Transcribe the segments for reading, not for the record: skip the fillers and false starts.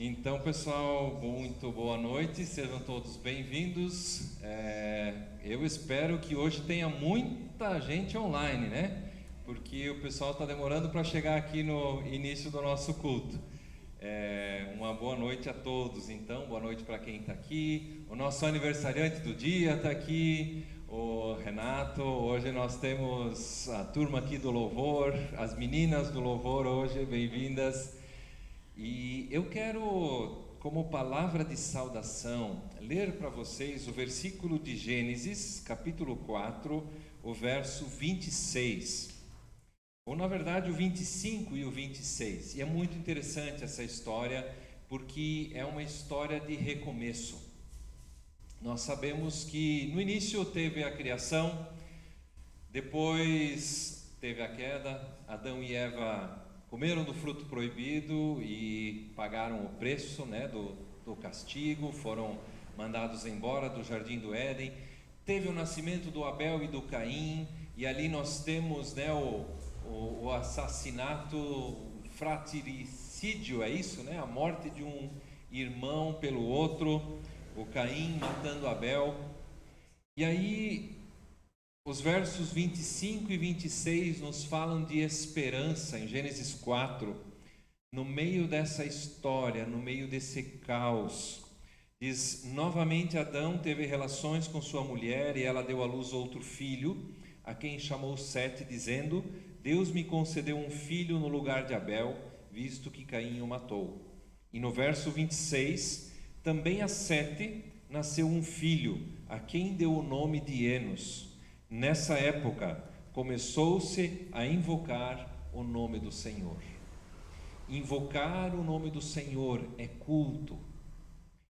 Então, pessoal, muito boa noite, sejam todos bem-vindos. Eu espero que hoje tenha muita gente online, né? Porque o pessoal está demorando para chegar aqui no início do nosso culto. Uma boa noite a todos, então, boa noite para quem está aqui. O nosso aniversariante do dia está aqui, o Renato. Hoje nós temos a turma aqui do Louvor, as meninas do Louvor hoje, bem-vindas. E eu quero, como palavra de saudação, ler para vocês o versículo de Gênesis, capítulo 4, o verso 26. Ou, na verdade, o 25 e o 26. E é muito interessante essa história, porque é uma história de recomeço. Nós sabemos que no início teve a criação, depois teve a queda, Adão e Eva comeram do fruto proibido e pagaram o preço, né, do castigo, foram mandados embora do Jardim do Éden. Teve o nascimento do Abel e do Caim, e ali nós temos, né, o assassinato, o fratricídio, é isso, né? A morte de um irmão pelo outro, o Caim matando Abel. E aí os versos 25 e 26 nos falam de esperança em Gênesis 4. No meio dessa história, no meio desse caos, diz: novamente Adão teve relações com sua mulher e ela deu à luz outro filho, a quem chamou Sete, dizendo: Deus me concedeu um filho no lugar de Abel, visto que Caim o matou. E no verso 26, também a Sete nasceu um filho, a quem deu o nome de Enos. Nessa época, começou-se a invocar o nome do Senhor. Invocar o nome do Senhor é culto,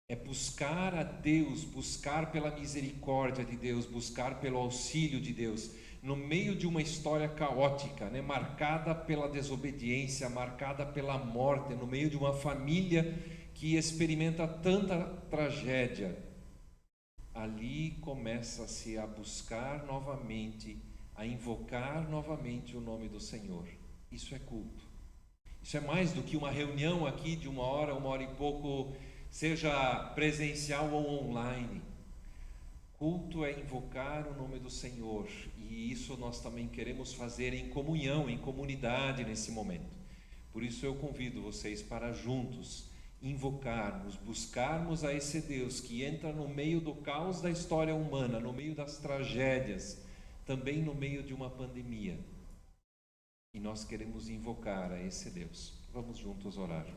é buscar a Deus, buscar pela misericórdia de Deus, buscar pelo auxílio de Deus, no meio de uma história caótica, né? Marcada pela desobediência, marcada pela morte, no meio de uma família que experimenta tanta tragédia. Ali começa-se a buscar novamente, a invocar novamente o nome do Senhor. Isso é culto. Isso é mais do que uma reunião aqui de uma hora e pouco, seja presencial ou online. Culto é invocar o nome do Senhor, e isso nós também queremos fazer em comunhão, em comunidade nesse momento. Por isso eu convido vocês para juntos invocarmos, buscarmos a esse Deus que entra no meio do caos da história humana, no meio das tragédias, também no meio de uma pandemia. E nós queremos invocar a esse Deus. Vamos juntos orar.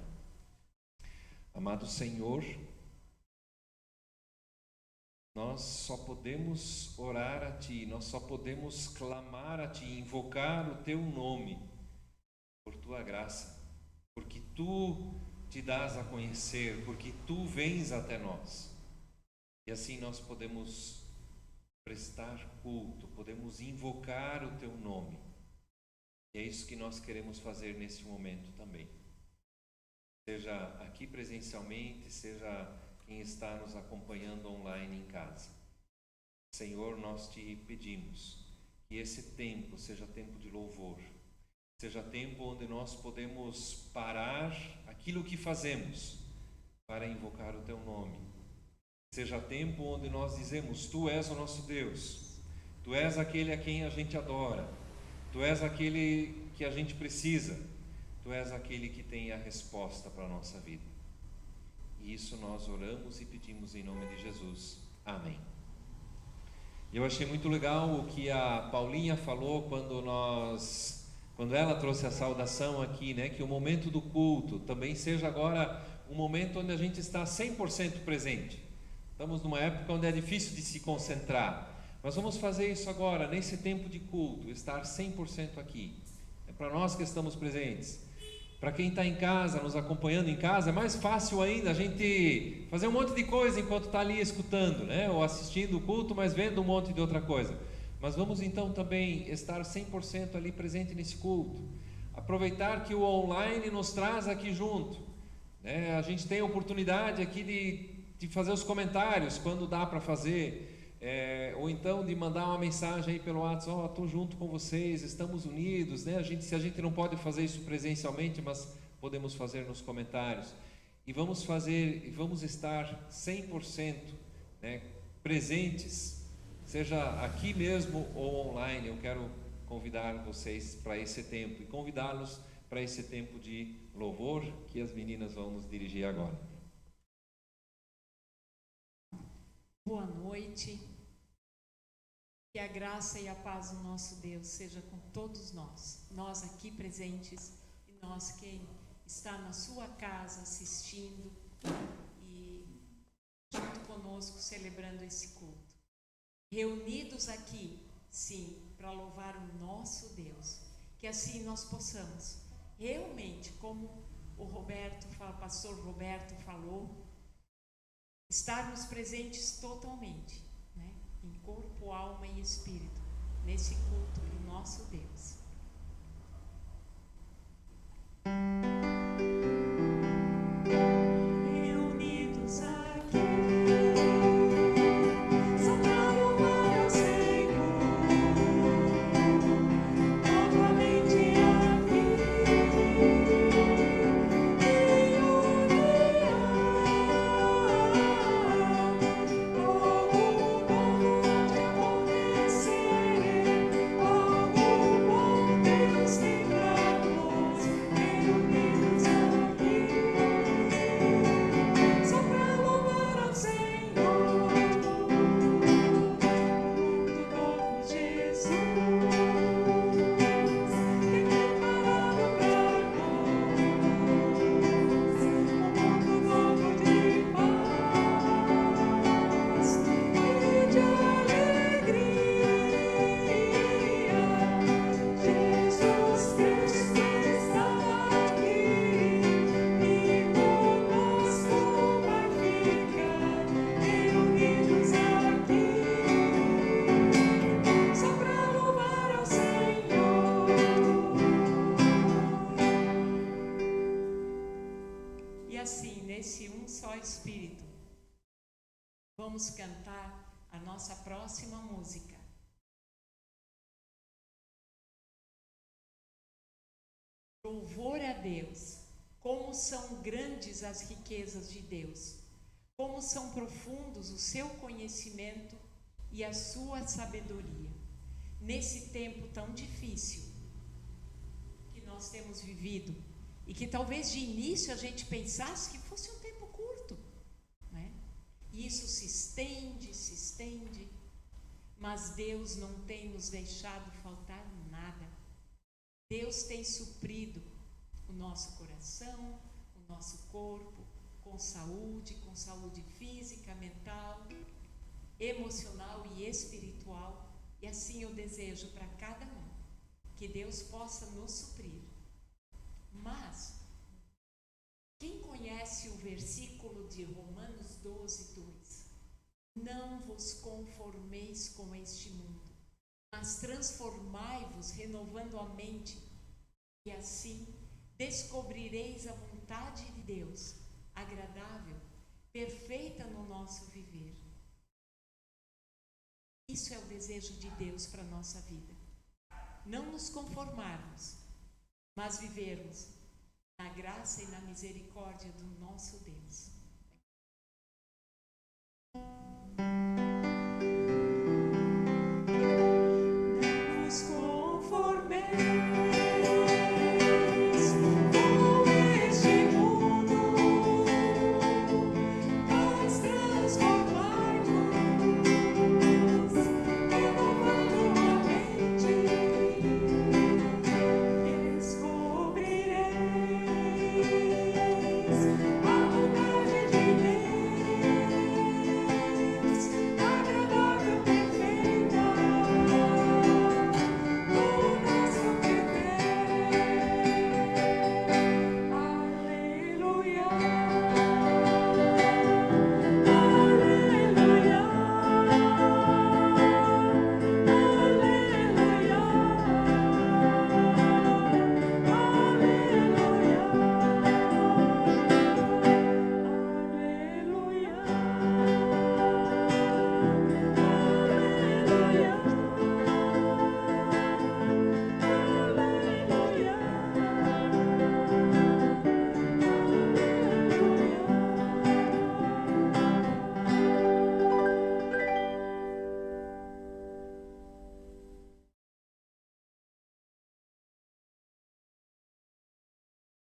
Amado Senhor, nós só podemos orar a Ti, nós só podemos clamar a Ti, invocar o Teu nome, por Tua graça, porque Tu te dás a conhecer, porque Tu vens até nós. E assim nós podemos prestar culto, podemos invocar o Teu nome. E é isso que nós queremos fazer nesse momento também. Seja aqui presencialmente, seja quem está nos acompanhando online em casa. Senhor, nós te pedimos que esse tempo seja tempo de louvor, seja tempo onde nós podemos parar aquilo que fazemos para invocar o Teu nome. Seja tempo onde nós dizemos: Tu és o nosso Deus, Tu és aquele a quem a gente adora, Tu és aquele que a gente precisa, Tu és aquele que tem a resposta para a nossa vida. E isso nós oramos e pedimos em nome de Jesus. Amém. Eu achei muito legal o que a Paulinha falou quando ela trouxe a saudação aqui, né? Que o momento do culto também seja agora um momento onde a gente está 100% presente. Estamos numa época onde é difícil de se concentrar. Nós vamos fazer isso agora, nesse tempo de culto, estar 100% aqui. É para nós que estamos presentes. Para quem está em casa, nos acompanhando em casa, é mais fácil ainda a gente fazer um monte de coisa enquanto está ali escutando, né? Ou assistindo o culto, mas vendo um monte de outra coisa. Mas vamos então também estar 100% ali presente nesse culto. Aproveitar que o online nos traz aqui junto, né? A gente tem a oportunidade aqui de fazer os comentários quando dá para fazer. Ou então de mandar uma mensagem aí pelo WhatsApp: estou junto com vocês, estamos unidos, né? Se a gente não pode fazer isso presencialmente, mas podemos fazer nos comentários. e vamos estar 100%, né, presentes, seja aqui mesmo ou online. Eu quero convidar vocês para esse tempo e convidá-los para esse tempo de louvor que as meninas vão nos dirigir agora. Boa noite. Que a graça e a paz do nosso Deus seja com todos nós aqui presentes e nós quem está na sua casa assistindo e junto conosco celebrando esse culto. Reunidos aqui, sim, para louvar o nosso Deus. Que assim nós possamos realmente, como o pastor Roberto falou, estarmos presentes totalmente, né, em corpo, alma e espírito, nesse culto do nosso Deus. Reunidos aqui, só para louvar ao Senhor, novamente aqui, em unidade, algo novo de acontecer, algo bom Deus tem pra nós, reunidos aqui, só pra louvar ao Senhor, do novo Jesus, tem preparado pra nós um mundo novo de paz e de alegria. Jesus Cristo está aqui e conosco vai ficar, reunidos aqui, só para louvar ao Senhor. E assim, nesse um só Espírito, vamos cantar a nossa próxima música. Louvor a Deus. Como são grandes as riquezas de Deus. Como são profundos o seu conhecimento e a sua sabedoria. Nesse tempo tão difícil que nós temos vivido e que talvez de início a gente pensasse que fosse um tempo curto, né? E isso se estende, mas Deus não tem nos deixado faltar nada. Deus tem suprido o nosso coração, o nosso corpo, com saúde física, mental, emocional e espiritual. E assim eu desejo para cada um, que Deus possa nos suprir. Mas, quem conhece o versículo de Romanos 12:2? Não vos conformeis com este mundo, mas transformai-vos renovando a mente, e assim descobrireis a vontade de Deus, agradável, perfeita no nosso viver. Isso é o desejo de Deus para a nossa vida. Não nos conformarmos, mas vivermos na graça e na misericórdia do nosso Deus. Não vos conformeis com este mundo, mas transformai-vos, renovando a mente, descobrireis a vontade de Deus.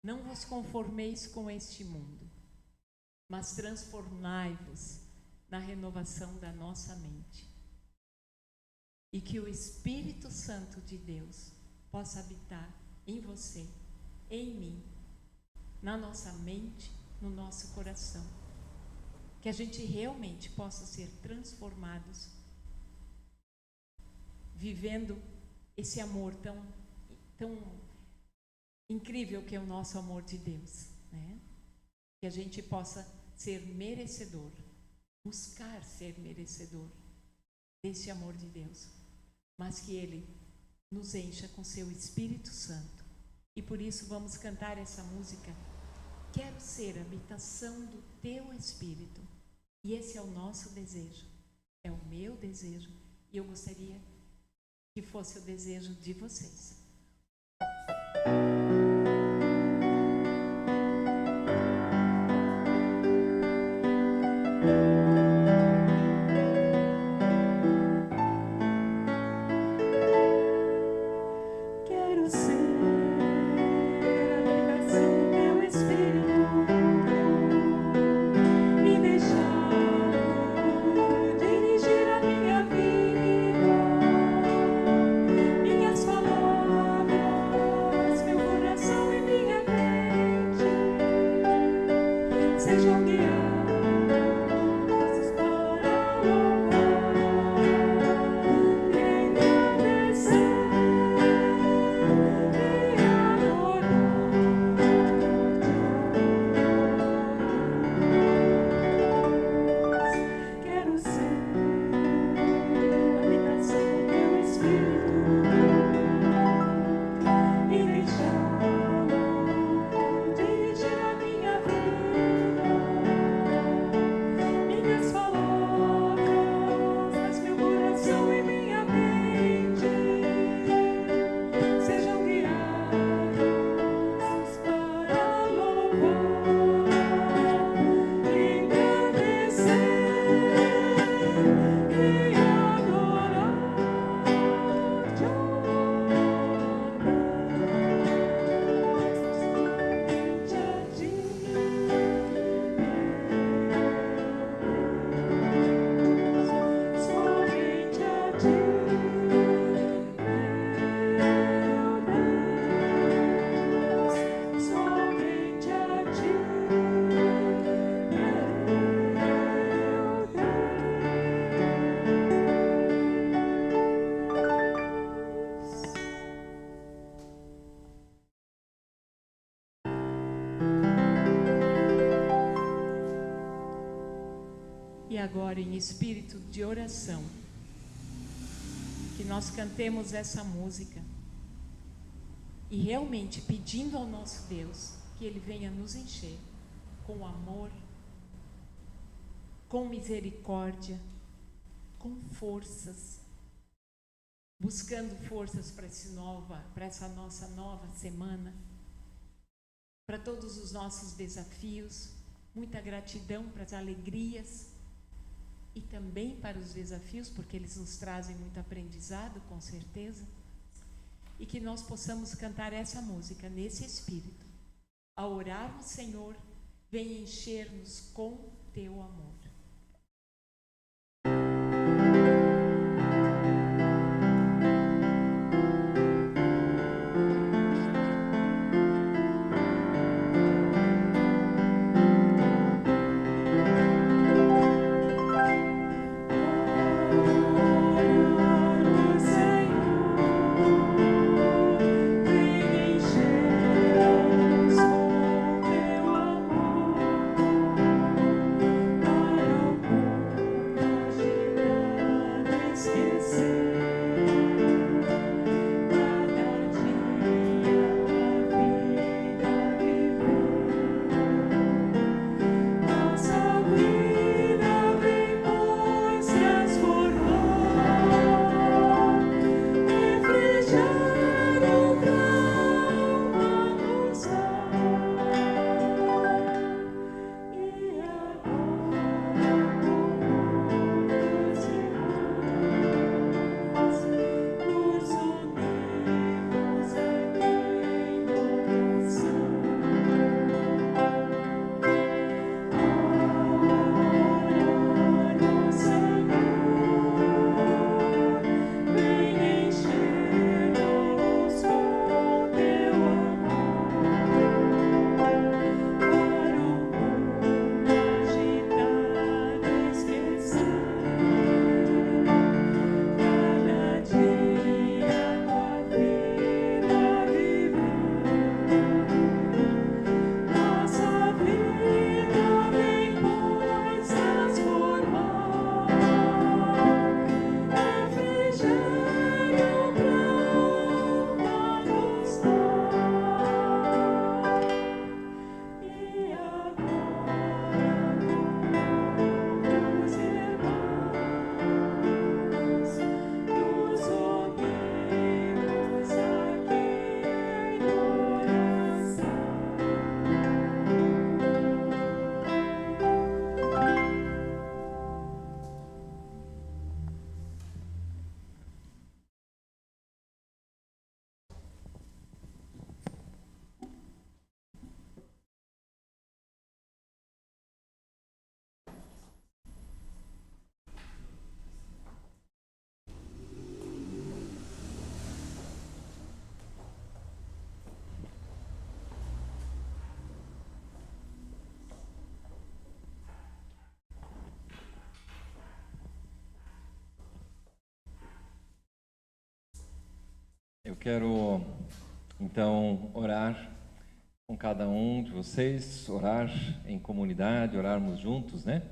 Não vos conformeis com este mundo, mas transformai-vos na renovação da nossa mente. E que o Espírito Santo de Deus possa habitar em você, em mim, na nossa mente, no nosso coração. Que a gente realmente possa ser transformados, vivendo esse amor tão incrível que é o nosso amor de Deus, né? Que a gente possa ser merecedor, buscar ser merecedor desse amor de Deus, mas que Ele nos encha com seu Espírito Santo. E por isso vamos cantar essa música, Quero ser a habitação do Teu Espírito. E esse é o nosso desejo, é o meu desejo, e eu gostaria que fosse o desejo de vocês. Quero ser a habitação do Teu Espírito e deixá-lo dirigir a minha vida, minhas palavras, meu coração e minha mente sejam guiados para louvar e engrandecer e adorar. Quero ser a habitação do Teu Espírito e deixá-lo dirigir a minha vida, minhas palavras, meu coração e minha mente sejam guiados para louvar, engrandecer e adorar. Somente a Ti, meu Deus, somente a Ti, meu Deus. E agora, em espírito de oração, que nós cantemos essa música e realmente pedindo ao nosso Deus que Ele venha nos encher com amor, com misericórdia, com forças, buscando forças para essa nossa nova semana, para todos os nossos desafios, muita gratidão para as alegrias e também para os desafios, porque eles nos trazem muito aprendizado, com certeza, e que nós possamos cantar essa música nesse espírito. Ao orarmos, Senhor, vem encher-nos com Teu amor. Senhor, vem encher-nos com Teu amor. Eu quero, então, orar com cada um de vocês, orar em comunidade, orarmos juntos, né?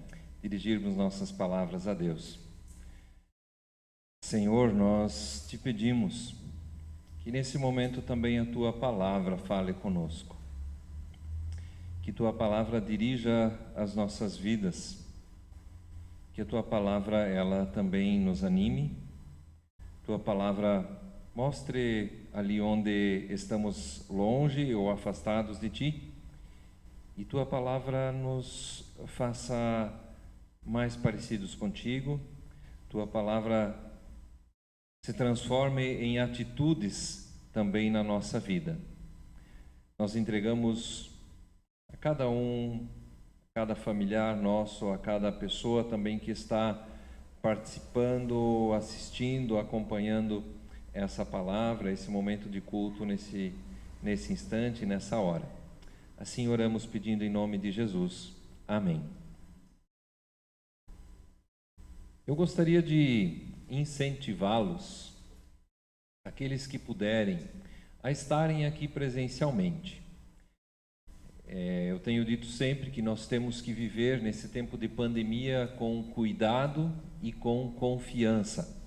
Dirigirmos nossas palavras a Deus. Senhor, nós te pedimos que nesse momento também a Tua palavra fale conosco. Que Tua palavra dirija as nossas vidas. Que a Tua palavra, ela também nos anime. Tua palavra mostre ali onde estamos longe ou afastados de Ti, e Tua palavra nos faça mais parecidos contigo. Tua palavra se transforme em atitudes também na nossa vida. Nós entregamos a cada um, a cada familiar nosso, a cada pessoa também que está participando, assistindo, acompanhando essa palavra, esse momento de culto nesse instante, nessa hora. Assim oramos pedindo em nome de Jesus. Amém. Eu gostaria de incentivá-los, aqueles que puderem, a estarem aqui presencialmente. Eu tenho dito sempre que nós temos que viver nesse tempo de pandemia com cuidado e com confiança.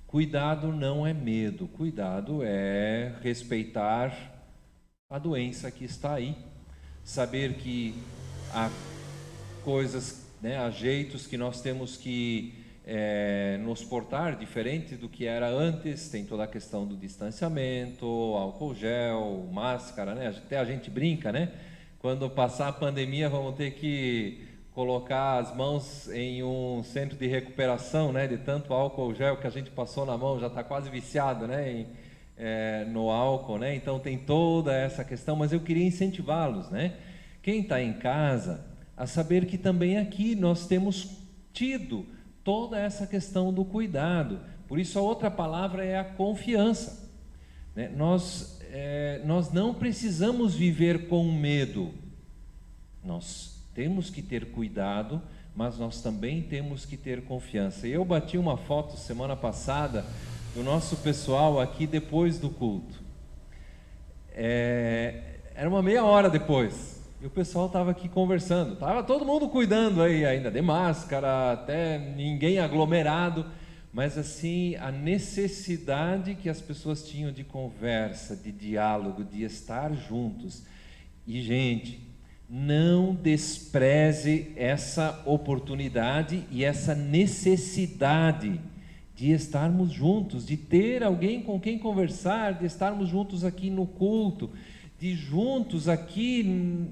Cuidado não é medo, cuidado é respeitar a doença que está aí. Saber que há coisas, né, há jeitos que nós temos que nos portar diferente do que era antes. Tem toda a questão do distanciamento, álcool gel, máscara, né? Até a gente brinca, né? Quando passar a pandemia vamos ter que colocar as mãos em um centro de recuperação, né, de tanto álcool gel que a gente passou na mão, já está quase viciado, né, no álcool, né? Então tem toda essa questão, mas eu queria incentivá-los, né, quem está em casa, a saber que também aqui nós temos tido toda essa questão do cuidado. Por isso a outra palavra é a confiança, né? Nós não precisamos viver com medo. Nós temos que ter cuidado, mas nós também temos que ter confiança. Eu bati uma foto semana passada do nosso pessoal aqui depois do culto. Era uma meia hora depois, e o pessoal estava aqui conversando. Estava todo mundo cuidando aí ainda de máscara, até ninguém aglomerado, mas assim, a necessidade que as pessoas tinham de conversa, de diálogo, de estar juntos. E gente, não despreze essa oportunidade e essa necessidade de estarmos juntos, de ter alguém com quem conversar, de estarmos juntos aqui no culto, de juntos aqui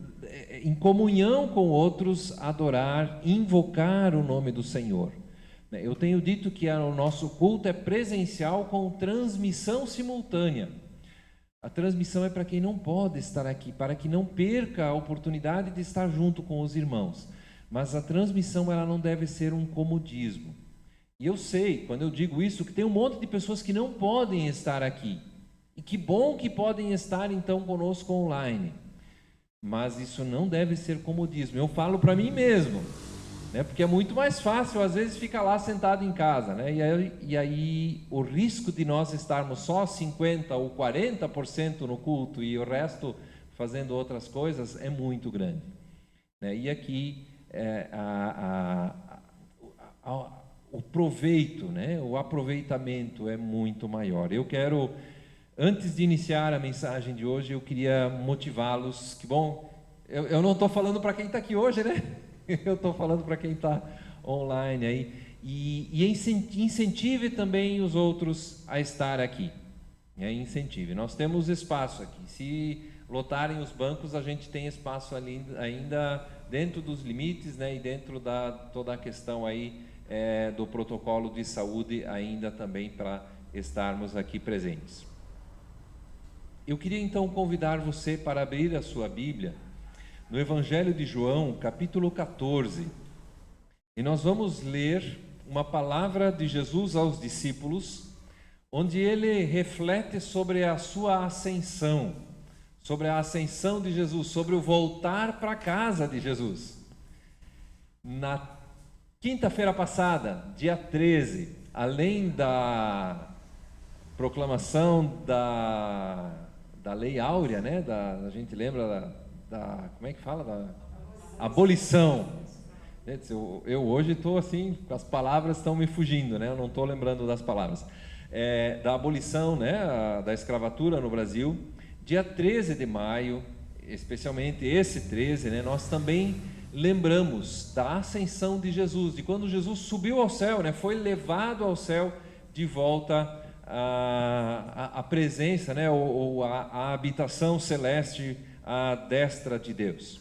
em comunhão com outros adorar, invocar o nome do Senhor. Eu tenho dito que o nosso culto é presencial com transmissão simultânea. A transmissão é para quem não pode estar aqui, para que não perca a oportunidade de estar junto com os irmãos. Mas a transmissão, ela não deve ser um comodismo. E eu sei, quando eu digo isso, que tem um monte de pessoas que não podem estar aqui. E que bom que podem estar então conosco online. Mas isso não deve ser comodismo. Eu falo para mim mesmo, né? Porque é muito mais fácil, às vezes, ficar lá sentado em casa, né? E aí o risco de nós estarmos só 50% ou 40% no culto e o resto fazendo outras coisas é muito grande, né? E aqui o proveito, né? O aproveitamento é muito maior. Eu quero, antes de iniciar a mensagem de hoje, eu queria motivá-los. Que bom, eu não estou falando para quem está aqui hoje, né? Eu estou falando para quem está online aí. E incentive também os outros a estar aqui. Incentive. Nós temos espaço aqui. Se lotarem os bancos, a gente tem espaço ali ainda dentro dos limites, né? E dentro da toda a questão aí do protocolo de saúde ainda também para estarmos aqui presentes. Eu queria então convidar você para abrir a sua Bíblia no Evangelho de João, capítulo 14. E nós vamos ler uma palavra de Jesus aos discípulos, onde ele reflete sobre a sua ascensão, sobre a ascensão de Jesus, sobre o voltar para casa de Jesus. Na quinta-feira passada, dia 13, além proclamação da Lei Áurea, né? A gente lembra como é que fala? Da abolição. Eu hoje estou assim, as palavras estão me fugindo, né? Eu não estou lembrando das palavras. Da abolição, né? Da escravatura no Brasil. Dia 13 de maio, especialmente esse 13, né? Nós também lembramos da ascensão de Jesus, de quando Jesus subiu ao céu, né? Foi levado ao céu de volta à presença, né? ou à habitação celeste à destra de Deus.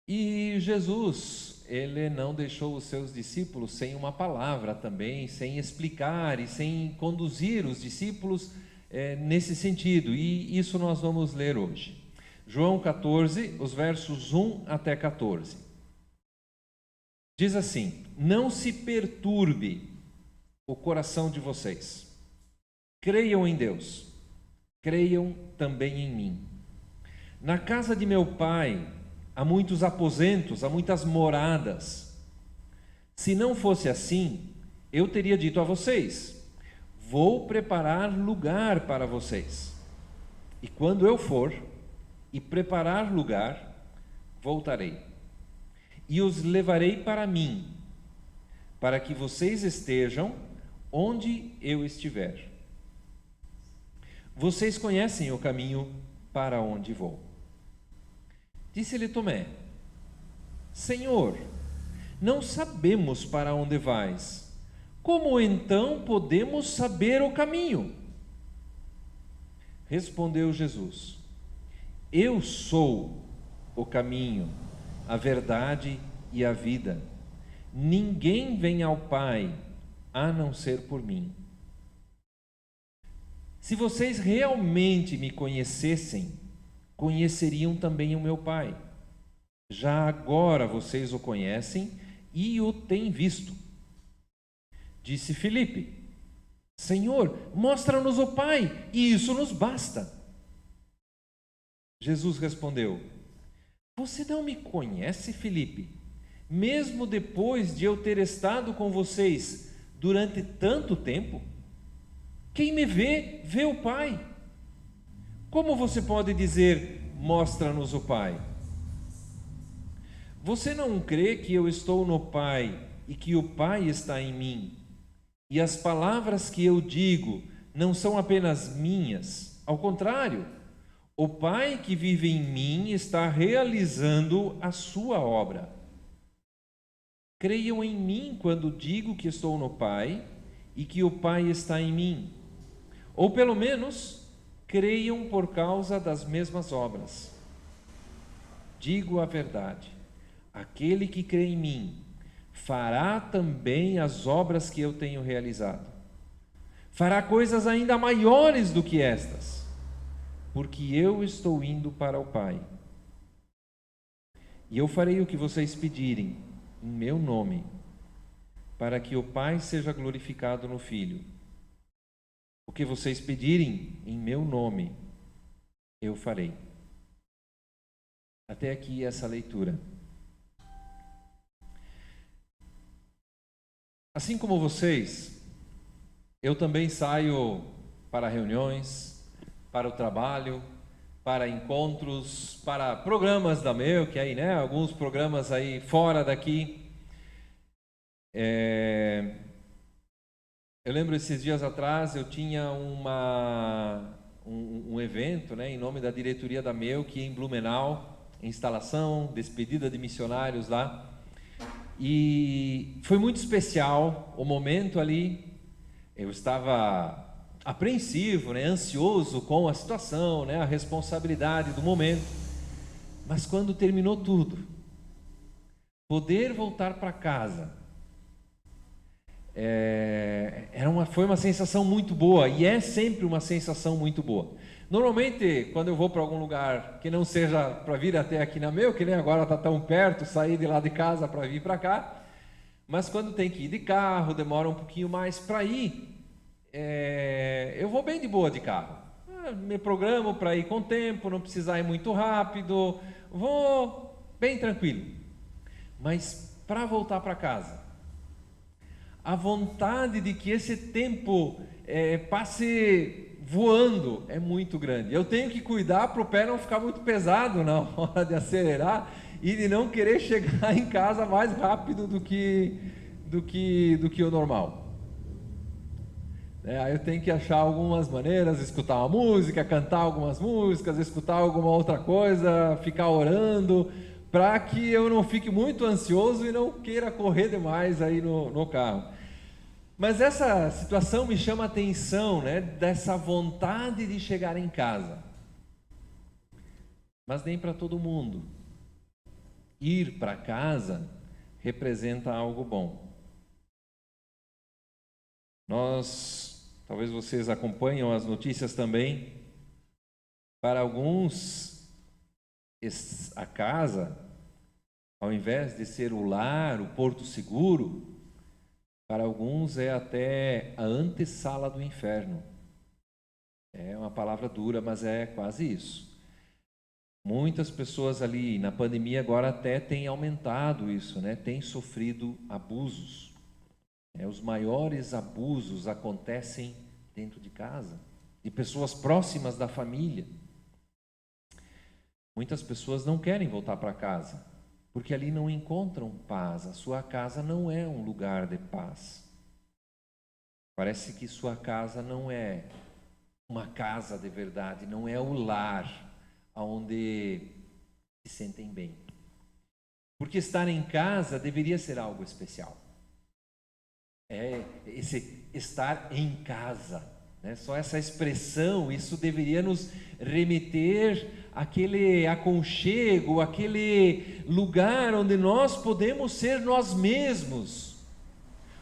E Jesus, ele não deixou os seus discípulos sem uma palavra também, sem explicar e sem conduzir os discípulos nesse sentido, e isso nós vamos ler hoje. João 14, os versos 1 até 14. Diz assim: não se perturbe o coração de vocês. Creiam em Deus, creiam também em mim. Na casa de meu Pai há muitos aposentos, há muitas moradas. Se não fosse assim, eu teria dito a vocês: vou preparar lugar para vocês. E quando eu for e preparar lugar, voltarei e os levarei para mim, para que vocês estejam onde eu estiver. Vocês conhecem o caminho para onde vou. Disse-lhe Tomé: Senhor, não sabemos para onde vais. Como então podemos saber o caminho? Respondeu Jesus: Eu sou o caminho, a verdade e a vida. Ninguém vem ao Pai a não ser por mim. Se vocês realmente me conhecessem, conheceriam também o meu Pai. Já agora vocês o conhecem e o têm visto. Disse Filipe: Senhor, mostra-nos o Pai, e isso nos basta. Jesus respondeu: Você não me conhece, Filipe? Mesmo depois de eu ter estado com vocês durante tanto tempo? Quem me vê, vê o Pai. Como você pode dizer: mostra-nos o Pai? Você não crê que eu estou no Pai e que o Pai está em mim? E as palavras que eu digo não são apenas minhas, ao contrário, o Pai que vive em mim está realizando a sua obra. Creiam em mim quando digo que estou no Pai e que o Pai está em mim. Ou pelo menos, creiam por causa das mesmas obras. Digo a verdade: aquele que crê em mim fará também as obras que eu tenho realizado. Fará coisas ainda maiores do que estas, porque eu estou indo para o Pai. E eu farei o que vocês pedirem em meu nome, para que o Pai seja glorificado no Filho. O que vocês pedirem em meu nome, eu farei. Até aqui essa leitura. Assim como vocês, eu também saio para reuniões, para o trabalho, para encontros, para programas da MEU, que aí, né, alguns programas aí fora daqui. Eu lembro esses dias atrás, eu tinha um evento, né, em nome da diretoria da MEU, que em Blumenau, instalação, despedida de missionários lá. E foi muito especial o momento ali. Eu estava apreensivo, né, ansioso com a situação, né, a responsabilidade do momento. Mas quando terminou tudo, poder voltar para casa, foi uma sensação muito boa, e é sempre uma sensação muito boa. Normalmente, quando eu vou para algum lugar que não seja para vir até aqui na MEU, que nem agora está tão perto, sair de lá de casa para vir para cá, mas quando tem que ir de carro, demora um pouquinho mais para ir, eu vou bem de boa de carro. Me programo para ir com tempo, não precisar ir muito rápido, vou bem tranquilo. Mas para voltar para casa, a vontade de que esse tempo passe voando é muito grande. Eu tenho que cuidar para o pé não ficar muito pesado na hora de acelerar e de não querer chegar em casa mais rápido do que o normal. Aí eu tenho que achar algumas maneiras, escutar uma música, cantar algumas músicas, escutar alguma outra coisa, ficar orando, para que eu não fique muito ansioso e não queira correr demais aí no carro. Mas essa situação me chama a atenção, né, dessa vontade de chegar em casa. Mas nem para todo mundo. Ir para casa representa algo bom. Talvez vocês acompanham as notícias também. Para alguns, a casa, ao invés de ser o lar, o porto seguro, para alguns é até a antessala do inferno. É uma palavra dura, mas é quase isso. Muitas pessoas ali, na pandemia agora até tem aumentado isso, né? Tem sofrido abusos. Os maiores abusos acontecem dentro de casa, de pessoas próximas da família. Muitas pessoas não querem voltar para casa, porque ali não encontram paz. A sua casa não é um lugar de paz. Parece que sua casa não é uma casa de verdade, não é o lar onde se sentem bem. Porque estar em casa deveria ser algo especial. Esse estar em casa, né? Só essa expressão, isso deveria nos remeter àquele aconchego, àquele lugar onde nós podemos ser nós mesmos,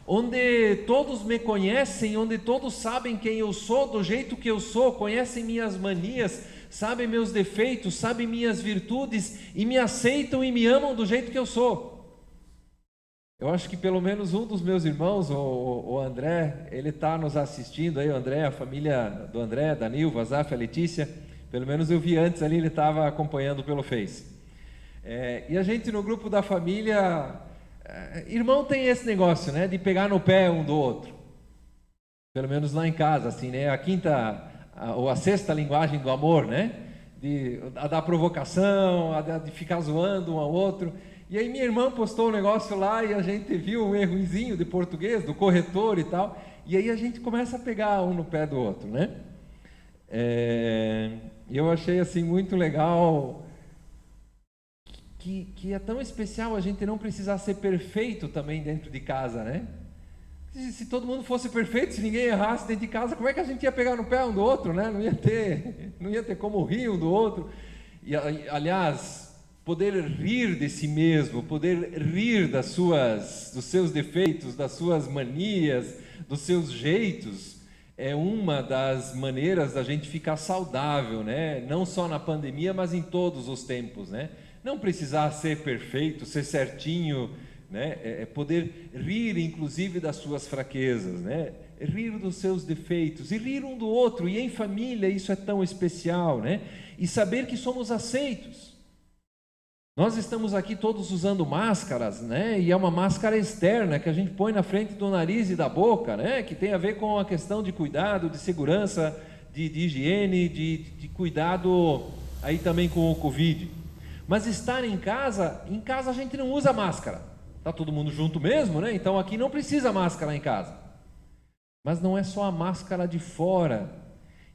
onde todos me conhecem, onde todos sabem quem eu sou, do jeito que eu sou, conhecem minhas manias, sabem meus defeitos, sabem minhas virtudes e me aceitam e me amam do jeito que eu sou. Eu acho que pelo menos um dos meus irmãos, o André, ele está nos assistindo aí, o André, a família do André, da Nilva, a Zaf, a Letícia, pelo menos eu vi antes ali, ele estava acompanhando pelo Face. E a gente no grupo da família, irmão tem esse negócio, né, de pegar no pé um do outro. Pelo menos lá em casa, assim, né, a sexta linguagem do amor, né, a da provocação, de ficar zoando um ao outro. E aí minha irmã postou um negócio lá e a gente viu um errozinho de português, do corretor e tal, e aí a gente começa a pegar um no pé do outro, né? E eu achei assim muito legal que é tão especial a gente não precisar ser perfeito também dentro de casa, né? Se todo mundo fosse perfeito, se ninguém errasse dentro de casa, como é que a gente ia pegar no pé um do outro, né? Não ia ter como rir um do outro. E aliás, poder rir de si mesmo, poder rir dos seus defeitos, das suas manias, dos seus jeitos, é uma das maneiras da gente ficar saudável, né? Não só na pandemia, mas em todos os tempos, né? Não precisar ser perfeito, ser certinho, né? Poder rir, inclusive, das suas fraquezas, né? Rir dos seus defeitos e rir um do outro, e em família isso é tão especial, né? E saber que somos aceitos. Nós estamos aqui todos usando máscaras, né? E é uma máscara externa que a gente põe na frente do nariz e da boca, né? Que tem a ver com a questão de cuidado, de segurança, de higiene, de cuidado aí também com o Covid. Mas estar em casa a gente não usa máscara. Está todo mundo junto mesmo, né? Então aqui não precisa máscara em casa. Mas não é só a máscara de fora.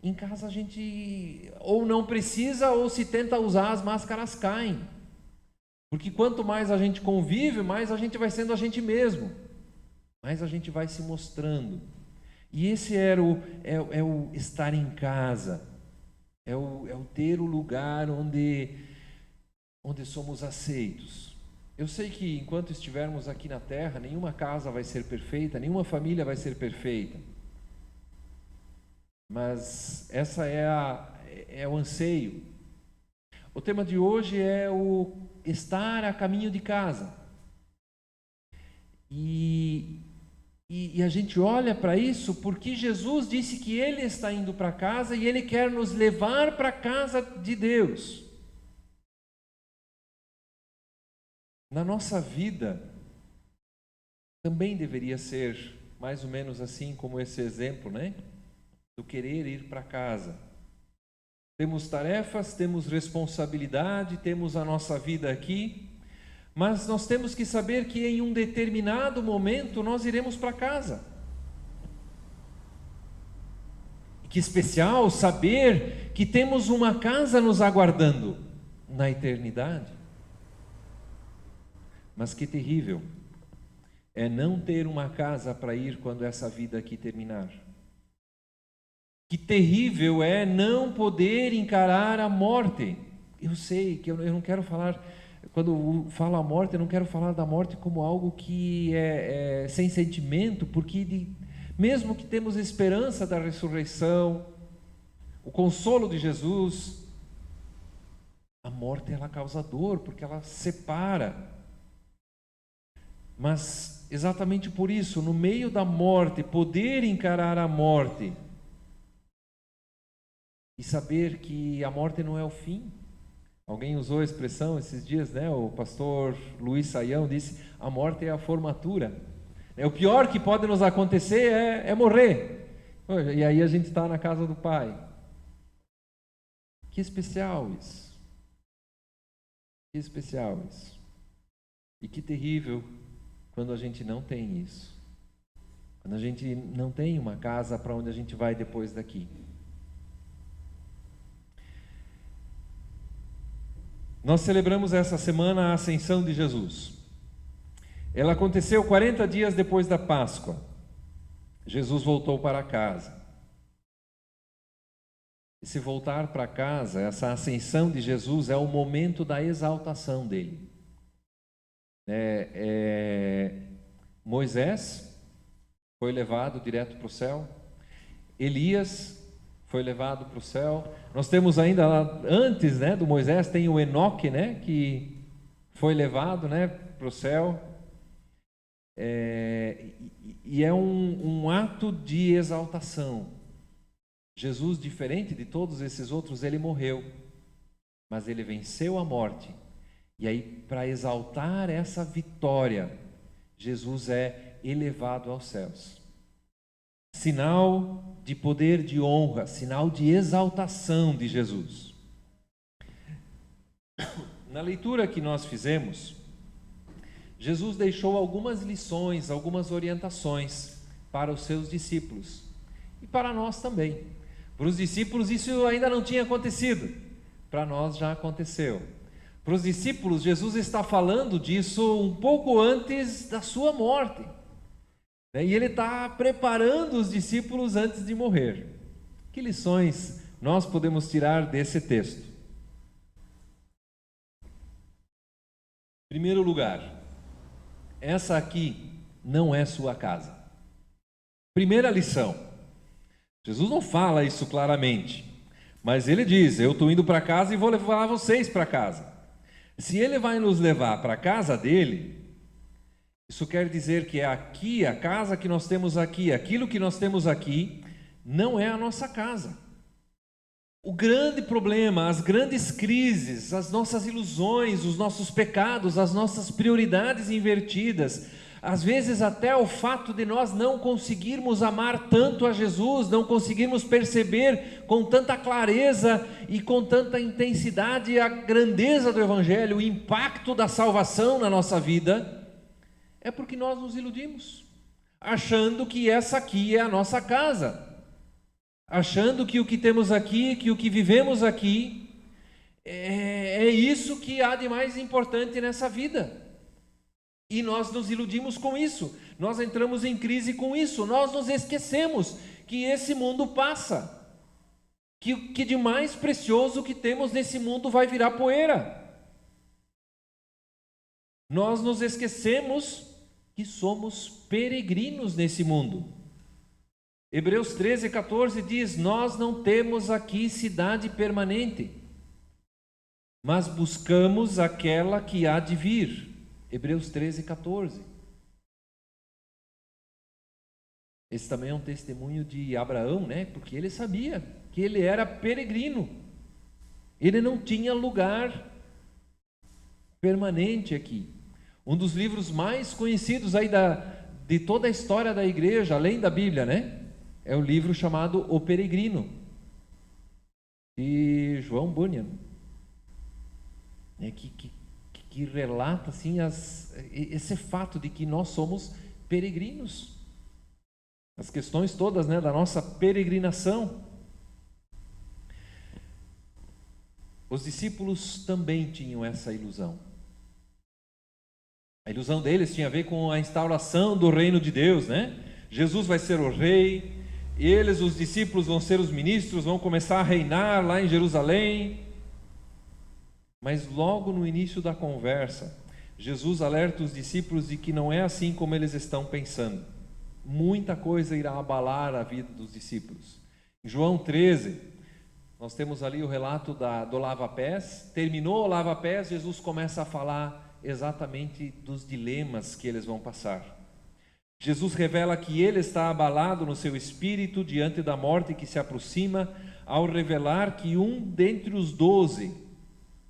Em casa a gente ou não precisa ou se tenta usar, as máscaras caem. Porque quanto mais a gente convive, mais a gente vai sendo a gente mesmo, mais a gente vai se mostrando. E esse é o estar em casa, é o ter o lugar onde somos aceitos. Eu sei que enquanto estivermos aqui na terra, nenhuma casa vai ser perfeita, nenhuma família vai ser perfeita. Mas essa é o anseio. O tema de hoje é o estar a caminho de casa. E a gente olha para isso porque Jesus disse que Ele está indo para casa e Ele quer nos levar para a casa de Deus. Na nossa vida também deveria ser mais ou menos assim como esse exemplo, né? Do querer ir para casa. Temos tarefas, temos responsabilidade, temos a nossa vida aqui, mas nós temos que saber que em um determinado momento nós iremos para casa. E que especial saber que temos uma casa nos aguardando na eternidade. Mas que terrível é não ter uma casa para ir quando essa vida aqui terminar. Que terrível é não poder encarar a morte. Eu sei que eu não quero falar, quando eu falo a morte, eu não quero falar da morte como algo que é sem sentimento, porque mesmo que temos esperança da ressurreição, o consolo de Jesus, a morte ela causa dor, porque ela separa. Mas exatamente por isso, no meio da morte, poder encarar a morte e saber que a morte não é o fim. Alguém usou a expressão esses dias, né? O pastor Luiz Saião disse: a morte é a formatura. O pior que pode nos acontecer é morrer. E aí a gente está na casa do Pai. Que especial isso. Que especial isso. E que terrível quando a gente não tem isso. Quando a gente não tem uma casa para onde a gente vai depois daqui. Nós celebramos essa semana a ascensão de Jesus. Ela aconteceu 40 dias depois da Páscoa. Jesus voltou para casa. Esse voltar para casa, essa ascensão de Jesus é o momento da exaltação dele. Moisés foi levado direto para o céu. Elias foi levado para o céu. Nós temos ainda lá, antes, né, do Moisés, tem o Enoque, né, que foi levado, né, para o céu. E é um ato de exaltação. Jesus, diferente de todos esses outros, ele morreu, mas ele venceu a morte. E aí, para exaltar essa vitória, Jesus é elevado aos céus. Sinal de poder, de honra, sinal de exaltação de Jesus. Na leitura que nós fizemos, Jesus deixou algumas lições, algumas orientações para os seus discípulos e para nós também. Para os discípulos isso ainda não tinha acontecido, para nós já aconteceu. Para os discípulos, Jesus está falando disso um pouco antes da sua morte. E ele está preparando os discípulos antes de morrer. Que lições nós podemos tirar desse texto? Em primeiro lugar, essa aqui não é sua casa. Primeira lição. Jesus não fala isso claramente, mas ele diz: eu estou indo para casa e vou levar vocês para casa. Se ele vai nos levar para a casa dele, isso quer dizer que é aqui, a casa que nós temos aqui, aquilo que nós temos aqui, não é a nossa casa. O grande problema, as grandes crises, as nossas ilusões, os nossos pecados, as nossas prioridades invertidas, às vezes até o fato de nós não conseguirmos amar tanto a Jesus, não conseguirmos perceber com tanta clareza e com tanta intensidade a grandeza do Evangelho, o impacto da salvação na nossa vida, é porque nós nos iludimos, achando que essa aqui é a nossa casa, achando que o que temos aqui, que o que vivemos aqui, é isso que há de mais importante nessa vida. E nós nos iludimos com isso, nós entramos em crise com isso, nós nos esquecemos que esse mundo passa, que de mais precioso que temos nesse mundo vai virar poeira. Nós nos esquecemos que somos peregrinos nesse mundo. Hebreus 13:14 diz: nós não temos aqui cidade permanente, mas buscamos aquela que há de vir. Hebreus 13:14. Esse também é um testemunho de Abraão, né? Porque ele sabia que ele era peregrino. Ele não tinha lugar permanente aqui. Um dos livros mais conhecidos aí de toda a história da igreja, além da Bíblia, né? É o livro chamado O Peregrino, de João Bunyan, que relata assim esse fato de que nós somos peregrinos, as questões todas, né, da nossa peregrinação. Os discípulos também tinham essa ilusão. A ilusão deles tinha a ver com a instauração do reino de Deus, né? Jesus vai ser o rei, eles, os discípulos, vão ser os ministros, vão começar a reinar lá em Jerusalém. Mas logo no início da conversa, Jesus alerta os discípulos de que não é assim como eles estão pensando. Muita coisa irá abalar a vida dos discípulos. Em João 13, nós temos ali o relato do lava-pés. Terminou o lava-pés, Jesus começa a falar exatamente dos dilemas que eles vão passar. Jesus revela que ele está abalado no seu espírito diante da morte que se aproxima, ao revelar que um dentre os 12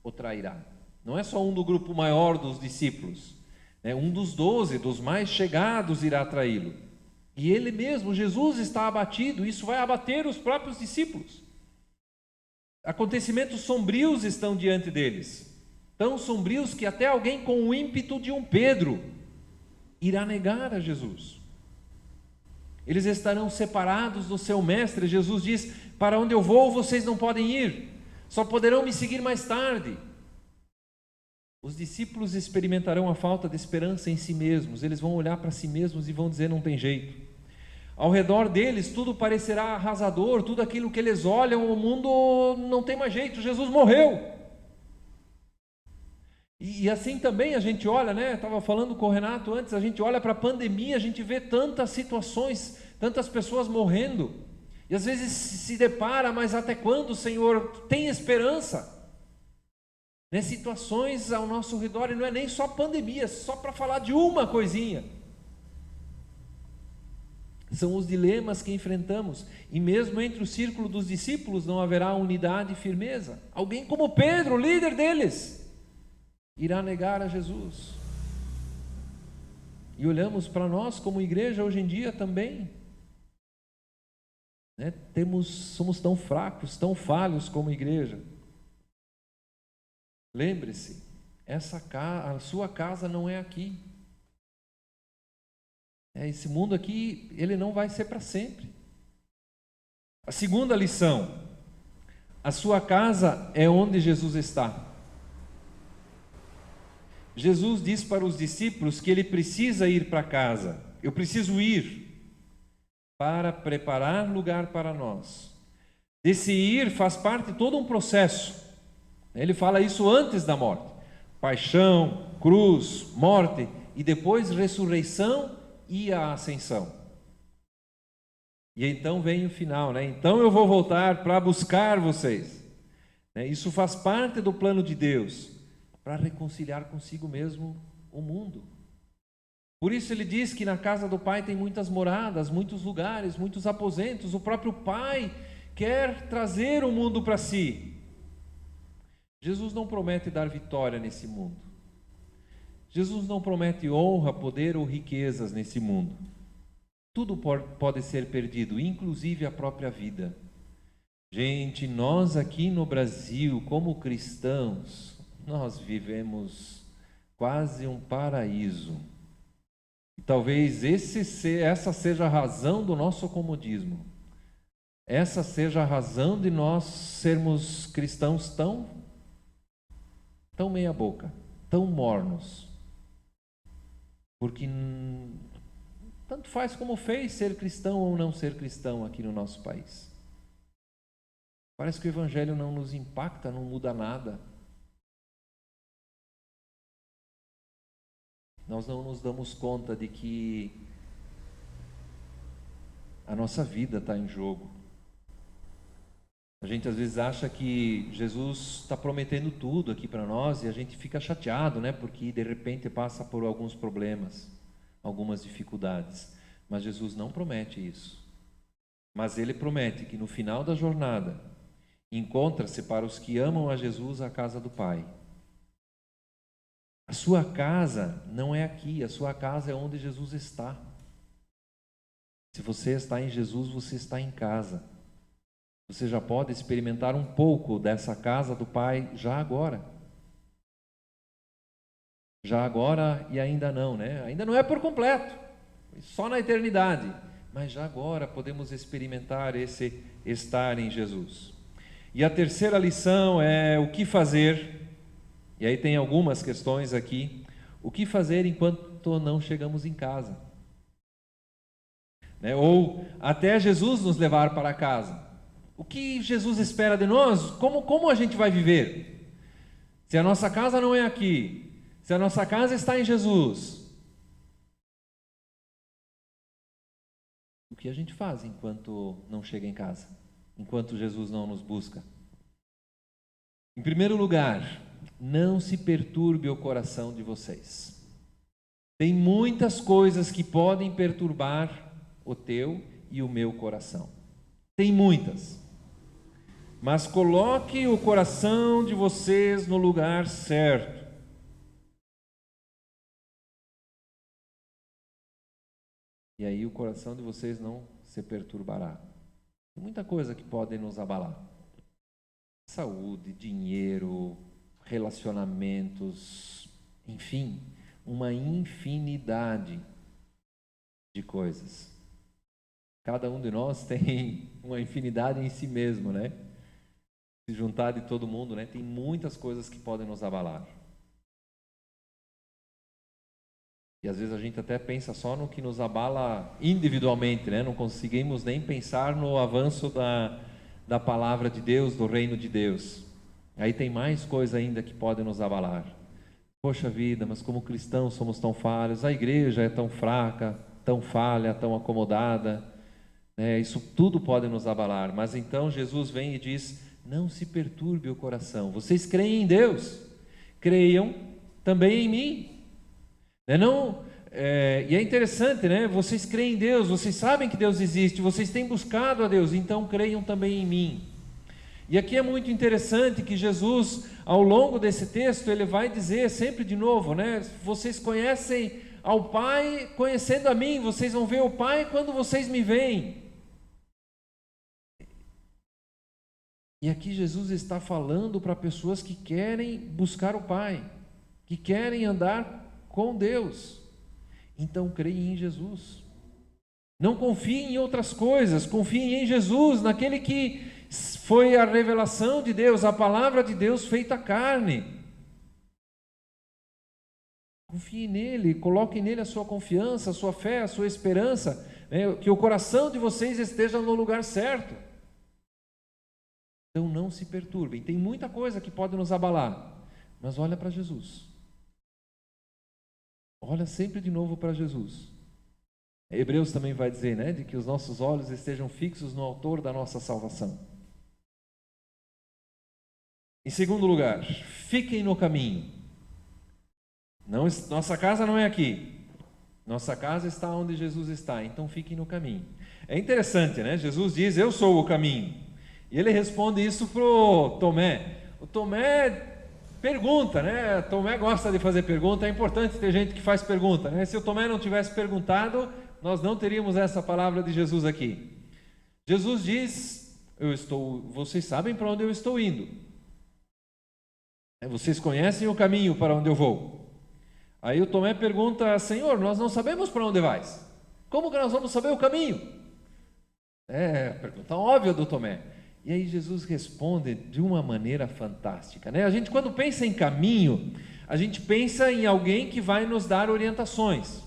o trairá. Não é só um do grupo maior dos discípulos, né? Um dos 12, dos mais chegados, irá traí-lo. E ele mesmo, Jesus, está abatido. Isso vai abater os próprios discípulos. Acontecimentos sombrios estão diante deles, tão sombrios que até alguém com o ímpeto de um Pedro irá negar a Jesus. Eles estarão separados do seu mestre. Jesus diz: para onde eu vou, vocês não podem ir, só poderão me seguir mais tarde. Os discípulos experimentarão a falta de esperança em si mesmos. Eles vão olhar para si mesmos e vão dizer: não tem jeito. Ao redor deles tudo parecerá arrasador, tudo aquilo que eles olham, o mundo não tem mais jeito, Jesus morreu. E assim também a gente olha, né? Estava falando com o Renato antes, a gente olha para a pandemia, a gente vê tantas situações, tantas pessoas morrendo, e às vezes se depara: mas até quando, Senhor? Tem esperança? Né? Situações ao nosso redor, e não é nem só pandemia, só para falar de uma coisinha. São os dilemas que enfrentamos, e mesmo entre o círculo dos discípulos não haverá unidade e firmeza. Alguém como Pedro, líder deles, irá negar a Jesus. E olhamos para nós como igreja hoje em dia também, né? Somos tão fracos, tão falhos como igreja. Lembre-se, a sua casa não é aqui. Esse mundo aqui, ele não vai ser para sempre. A segunda lição: a sua casa é onde Jesus está. Jesus diz para os discípulos que ele precisa ir para casa. Eu preciso ir para preparar lugar para nós. Desse ir faz parte todo um processo. Ele fala isso antes da morte: paixão, cruz, morte e depois ressurreição e a ascensão. E então vem o final, né? Então eu vou voltar para buscar vocês. Isso faz parte do plano de Deus, para reconciliar consigo mesmo o mundo. Por isso ele diz que na casa do Pai tem muitas moradas, muitos lugares, muitos aposentos. O próprio Pai quer trazer o mundo para si. Jesus não promete dar vitória nesse mundo. Jesus não promete honra, poder ou riquezas nesse mundo. Tudo pode ser perdido, inclusive a própria vida. Gente, nós aqui no Brasil, como cristãos, nós vivemos quase um paraíso. E talvez essa seja a razão do nosso comodismo. Essa seja a razão de nós sermos cristãos tão meia boca, tão mornos. Porque tanto faz como fez ser cristão ou não ser cristão aqui no nosso país. Parece que o evangelho não nos impacta, não muda nada. Nós não nos damos conta de que a nossa vida está em jogo. A gente às vezes acha que Jesus está prometendo tudo aqui para nós e a gente fica chateado, né? Porque de repente passa por alguns problemas, algumas dificuldades. Mas Jesus não promete isso. Mas Ele promete que no final da jornada encontra-se para os que amam a Jesus a casa do Pai. A sua casa não é aqui, a sua casa é onde Jesus está. Se você está em Jesus, você está em casa. Você já pode experimentar um pouco dessa casa do Pai já agora. Já agora e ainda não, né? Ainda não é por completo, só na eternidade. Mas já agora podemos experimentar esse estar em Jesus. E a terceira lição é o que fazer. E aí tem algumas questões aqui. O que fazer enquanto não chegamos em casa? Né? Ou até Jesus nos levar para casa. O que Jesus espera de nós? Como a gente vai viver? Se a nossa casa não é aqui, se a nossa casa está em Jesus, o que a gente faz enquanto não chega em casa? Enquanto Jesus não nos busca? Em primeiro lugar, não se perturbe o coração de vocês. Tem muitas coisas que podem perturbar o teu e o meu coração. Tem muitas. Mas coloque o coração de vocês no lugar certo. E aí o coração de vocês não se perturbará. Tem muita coisa que pode nos abalar. Saúde, dinheiro, relacionamentos, enfim, uma infinidade de coisas. Cada um de nós tem uma infinidade em si mesmo, né? Se juntar de todo mundo, né? Tem muitas coisas que podem nos abalar. E às vezes a gente até pensa só no que nos abala individualmente, né? Não conseguimos nem pensar no avanço da palavra de Deus, do reino de Deus. Aí tem mais coisa ainda que pode nos abalar. Poxa vida, mas como cristãos somos tão falhos, a igreja é tão fraca, tão falha, tão acomodada, né? Isso tudo pode nos abalar. Mas então Jesus vem e diz: não se perturbe o coração. Vocês creem em Deus, creiam também em mim. E é interessante, né? Vocês creem em Deus, vocês sabem que Deus existe, vocês têm buscado a Deus, então creiam também em mim. E aqui é muito interessante que Jesus, ao longo desse texto, ele vai dizer sempre de novo, né? Vocês conhecem ao Pai conhecendo a mim, vocês vão ver o Pai quando vocês me veem. E aqui Jesus está falando para pessoas que querem buscar o Pai, que querem andar com Deus. Então creem em Jesus. Não confiem em outras coisas, confiem em Jesus, naquele que foi a revelação de Deus, a palavra de Deus feita carne. Confiem nele, coloquem nele a sua confiança, a sua fé, a sua esperança, né? Que o coração de vocês esteja no lugar certo. Então não se perturbem, tem muita coisa que pode nos abalar, mas olha para Jesus. Olha sempre de novo para Jesus. Hebreus também vai dizer, né, de que os nossos olhos estejam fixos no autor da nossa salvação. Em segundo lugar, fiquem no caminho. Nossa casa não é aqui. Nossa casa está onde Jesus está, então fiquem no caminho. É interessante, né? Jesus diz: eu sou o caminho. E ele responde isso para o Tomé. O Tomé pergunta, né? Tomé gosta de fazer pergunta, é importante ter gente que faz pergunta, né? Se o Tomé não tivesse perguntado, nós não teríamos essa palavra de Jesus aqui. Jesus diz: vocês sabem para onde eu estou indo. Vocês conhecem o caminho para onde eu vou. Aí o Tomé pergunta: Senhor, nós não sabemos para onde vais. Como que nós vamos saber o caminho? Pergunta óbvia do Tomé. E aí Jesus responde de uma maneira fantástica, né? A gente, quando pensa em caminho, a gente pensa em alguém que vai nos dar orientações.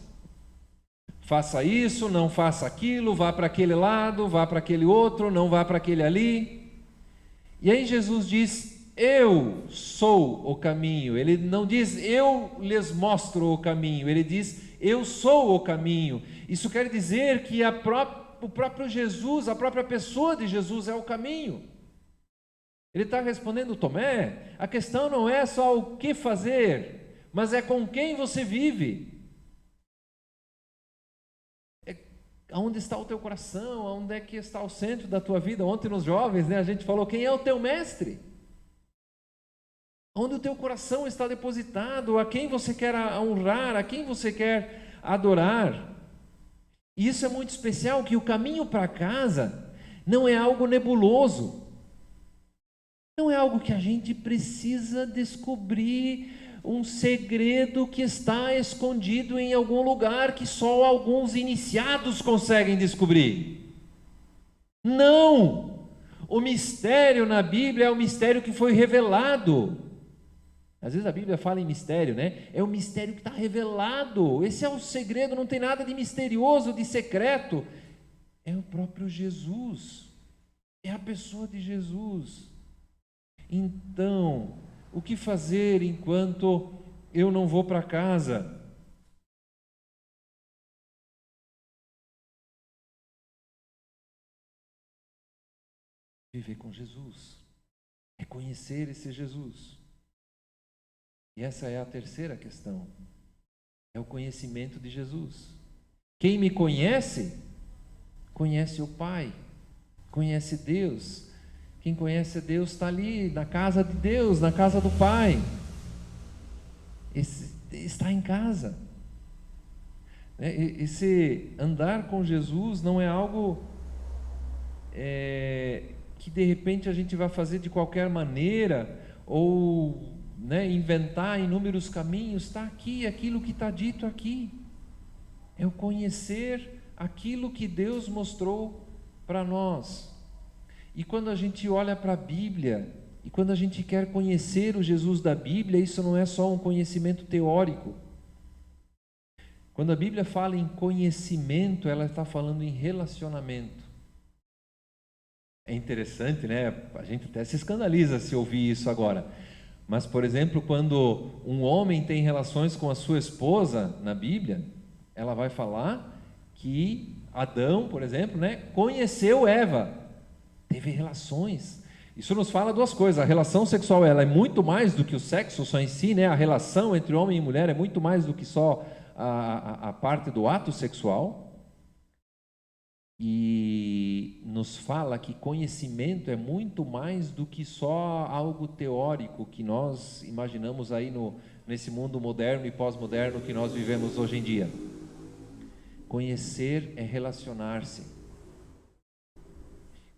Faça isso, não faça aquilo, vá para aquele lado, vá para aquele outro, não vá para aquele ali. E aí Jesus diz: eu sou o caminho. Ele não diz: eu lhes mostro o caminho. Ele diz: eu sou o caminho. Isso quer dizer que o próprio Jesus, a própria pessoa de Jesus é o caminho. Ele está respondendo: Tomé, a questão não é só o que fazer, mas é com quem você vive. Onde está o teu coração? Onde é que está o centro da tua vida? Ontem nos jovens, né, a gente falou: quem é o teu mestre? Onde o teu coração está depositado? A quem você quer honrar? A quem você quer adorar? E isso é muito especial, que o caminho para casa não é algo nebuloso. Não é algo que a gente precisa descobrir um segredo que está escondido em algum lugar que só alguns iniciados conseguem descobrir. Não! O mistério na Bíblia é o mistério que foi revelado. Às vezes a Bíblia fala em mistério, né? É o mistério que está revelado. Esse é o segredo, não tem nada de misterioso, de secreto. É o próprio Jesus. É a pessoa de Jesus. Então, o que fazer enquanto eu não vou para casa? Viver com Jesus. É conhecer esse Jesus. E essa é a terceira questão. É o conhecimento de Jesus. Quem me conhece, conhece o Pai, conhece Deus. Quem conhece Deus está ali na casa de Deus, na casa do Pai. Está em casa. Esse andar com Jesus não é algo que de repente a gente vai fazer de qualquer maneira, ou inventar inúmeros caminhos. Está aqui, aquilo que está dito aqui. É o conhecer aquilo que Deus mostrou para nós. E quando a gente olha para a Bíblia, e quando a gente quer conhecer o Jesus da Bíblia, isso não é só um conhecimento teórico. Quando a Bíblia fala em conhecimento, ela está falando em relacionamento. É interessante, né? A gente até se escandaliza se ouvir isso agora. Mas, por exemplo, quando um homem tem relações com a sua esposa na Bíblia, ela vai falar que Adão, por exemplo, conheceu Eva, teve relações. Isso nos fala duas coisas. A relação sexual, ela é muito mais do que o sexo só em si, A relação entre homem e mulher é muito mais do que só a parte do ato sexual. E nos fala que conhecimento é muito mais do que só algo teórico que nós imaginamos aí nesse mundo moderno e pós-moderno que nós vivemos hoje em dia. Conhecer é relacionar-se.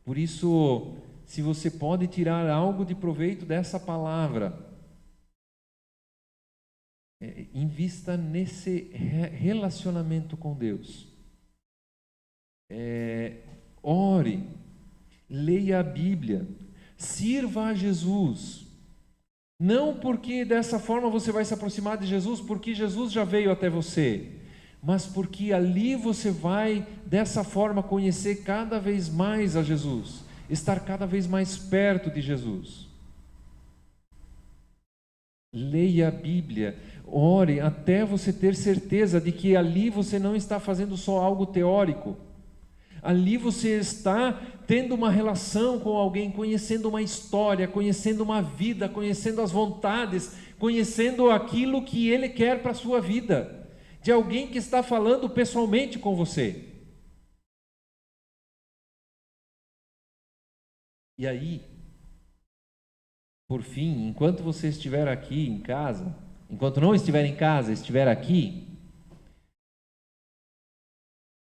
Por isso, se você pode tirar algo de proveito dessa palavra, invista nesse relacionamento com Deus. Ore, leia a Bíblia, sirva a Jesus. Não porque dessa forma você vai se aproximar de Jesus, porque Jesus já veio até você, mas porque ali você vai dessa forma conhecer cada vez mais a Jesus, estar cada vez mais perto de Jesus. Leia a Bíblia, ore até você ter certeza de que ali você não está fazendo só algo teórico. Ali você está tendo uma relação com alguém, conhecendo uma história, conhecendo uma vida, conhecendo as vontades, conhecendo aquilo que Ele quer para a sua vida, de alguém que está falando pessoalmente com você. E aí, por fim, enquanto você estiver aqui em casa, enquanto não estiver em casa, estiver aqui,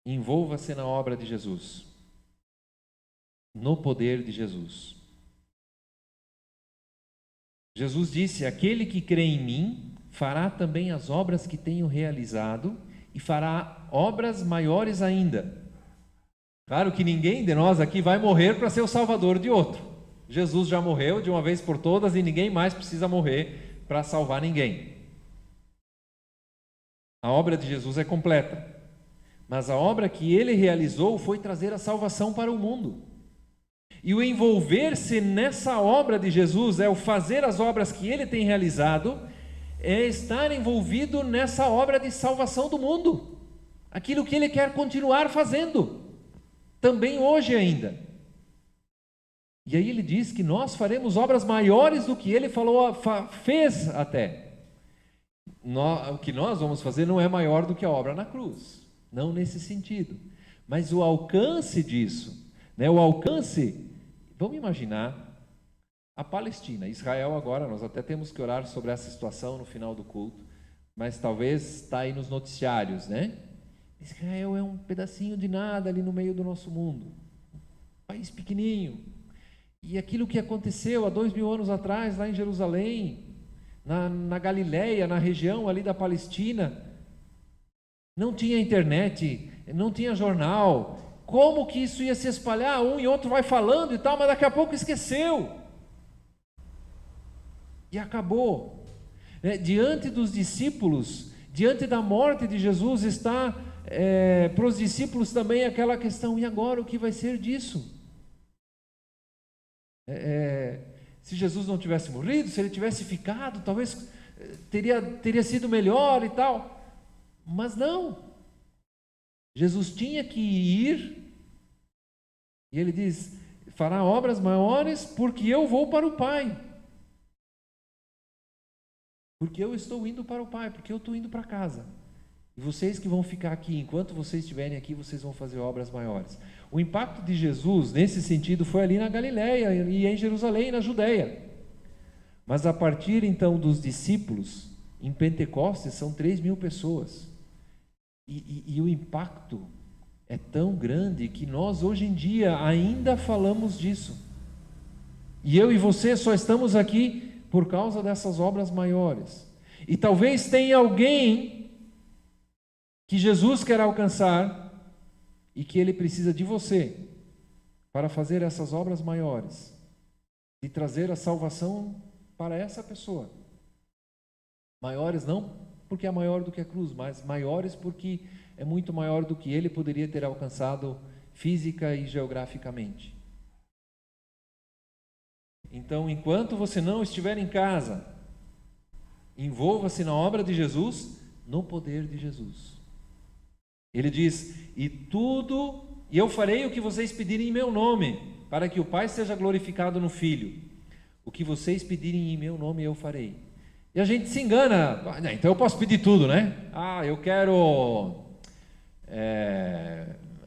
envolva-se na obra de Jesus, no poder de Jesus. Jesus disse: aquele que crê em mim fará também as obras que tenho realizado e fará obras maiores ainda. Claro que ninguém de nós aqui vai morrer para ser o salvador de outro. Jesus já morreu de uma vez por todas e ninguém mais precisa morrer para salvar ninguém. A obra de Jesus é completa. Mas a obra que Ele realizou foi trazer a salvação para o mundo. E o envolver-se nessa obra de Jesus, o fazer as obras que Ele tem realizado, é estar envolvido nessa obra de salvação do mundo. Aquilo que Ele quer continuar fazendo, também hoje ainda. E aí Ele diz que nós faremos obras maiores do que Ele fez até. O que nós vamos fazer não é maior do que a obra na cruz. Não nesse sentido, mas o alcance disso, o alcance, vamos imaginar a Palestina, Israel agora, nós até temos que orar sobre essa situação no final do culto, mas talvez está aí nos noticiários, Israel é um pedacinho de nada ali no meio do nosso mundo, um país pequenininho. E aquilo que aconteceu há 2000 anos atrás, lá em Jerusalém, na Galileia, na região ali da Palestina, não tinha internet, não tinha jornal. Como que isso ia se espalhar? Um e outro vai falando e tal, mas daqui a pouco esqueceu. E acabou. Diante dos discípulos, diante da morte de Jesus, está para os discípulos também aquela questão: e agora o que vai ser disso? Se Jesus não tivesse morrido, se ele tivesse ficado, talvez teria sido melhor e tal. Mas não. Jesus tinha que ir, e ele diz: fará obras maiores porque eu vou para o Pai. Porque eu estou indo para o Pai, porque eu estou indo para casa. E vocês que vão ficar aqui, enquanto vocês estiverem aqui, vocês vão fazer obras maiores. O impacto de Jesus, nesse sentido, foi ali na Galileia, e em Jerusalém, na Judeia. Mas a partir então dos discípulos, em Pentecostes, são 3.000 pessoas. E o impacto é tão grande que nós, hoje em dia, ainda falamos disso. E eu e você só estamos aqui por causa dessas obras maiores. E talvez tenha alguém que Jesus quer alcançar e que ele precisa de você para fazer essas obras maiores e trazer a salvação para essa pessoa. Maiores não porque é maior do que a cruz, mas maiores porque é muito maior do que ele poderia ter alcançado física e geograficamente. Então, enquanto você não estiver em casa, envolva-se na obra de Jesus, no poder de Jesus. Ele diz: e eu farei o que vocês pedirem em meu nome, para que o Pai seja glorificado no Filho. O que vocês pedirem em meu nome, eu farei. E a gente se engana: então eu posso pedir tudo, né? Eu quero...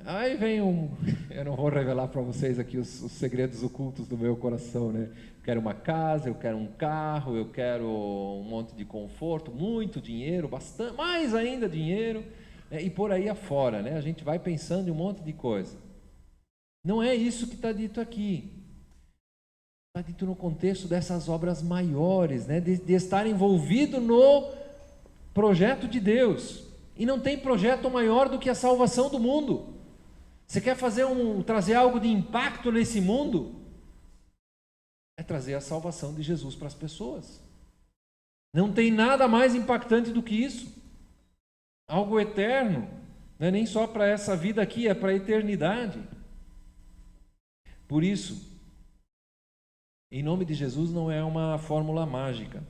Aí vem eu não vou revelar para vocês aqui os segredos ocultos do meu coração, né? Eu quero uma casa, eu quero um carro, eu quero um monte de conforto, muito dinheiro, bastante, mais ainda dinheiro, né? E por aí afora, né? A gente vai pensando em um monte de coisa. Não é isso que está dito aqui. Está dito no contexto dessas obras maiores, né? De estar envolvido no projeto de Deus. E não tem projeto maior do que a salvação do mundo. Você quer trazer algo de impacto nesse mundo? É trazer a salvação de Jesus para as pessoas. Não tem nada mais impactante do que isso. Algo eterno. Não é nem só para essa vida aqui, é para a eternidade. Por isso, em nome de Jesus não é uma fórmula mágica.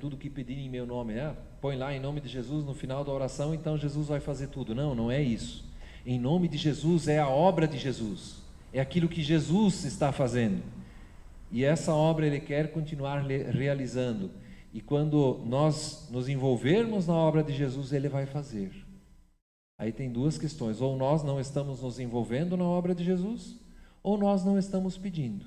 Tudo que pedirem em meu nome, põe lá em nome de Jesus no final da oração, então Jesus vai fazer tudo. Não é isso. Em nome de Jesus é a obra de Jesus, é aquilo que Jesus está fazendo, e essa obra Ele quer continuar realizando, e quando nós nos envolvermos na obra de Jesus, Ele vai fazer. Aí tem duas questões: ou nós não estamos nos envolvendo na obra de Jesus, ou nós não estamos pedindo.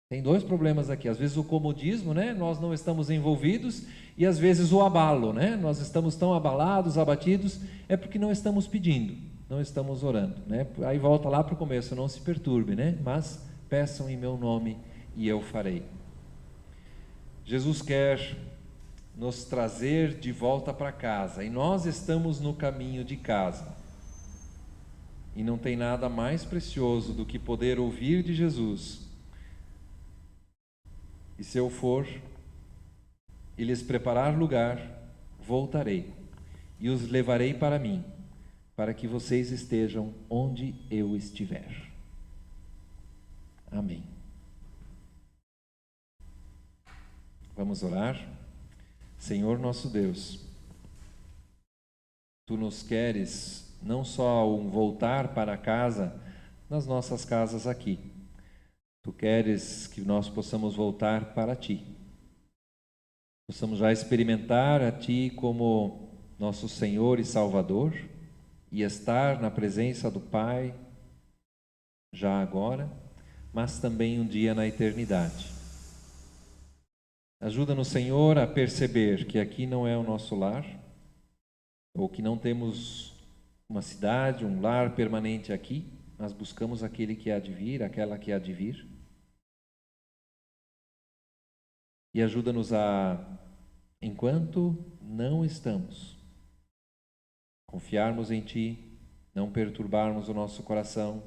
Tem dois problemas aqui: às vezes o comodismo, né? Nós não estamos envolvidos, e às vezes o abalo, né? Nós estamos tão abalados, abatidos, é porque não estamos pedindo, não estamos orando, né? Aí volta lá para o começo: não se perturbe, né? Mas peçam em meu nome e eu farei. Jesus quer nos trazer de volta para casa, e nós estamos no caminho de casa, e não tem nada mais precioso do que poder ouvir de Jesus: e se eu for e lhes preparar lugar, voltarei e os levarei para mim, para que vocês estejam onde eu estiver. Amém. Vamos orar. Senhor nosso Deus, Tu nos queres não só voltar para casa, nas nossas casas aqui. Tu queres que nós possamos voltar para Ti. Possamos já experimentar a Ti como nosso Senhor e Salvador, e estar na presença do Pai, já agora, mas também um dia na eternidade. Ajuda-nos, Senhor, a perceber que aqui não é o nosso lar, ou que não temos uma cidade, um lar permanente aqui, mas buscamos aquele que há de vir, aquela que há de vir. E ajuda-nos a, enquanto não estamos, confiarmos em Ti, não perturbarmos o nosso coração,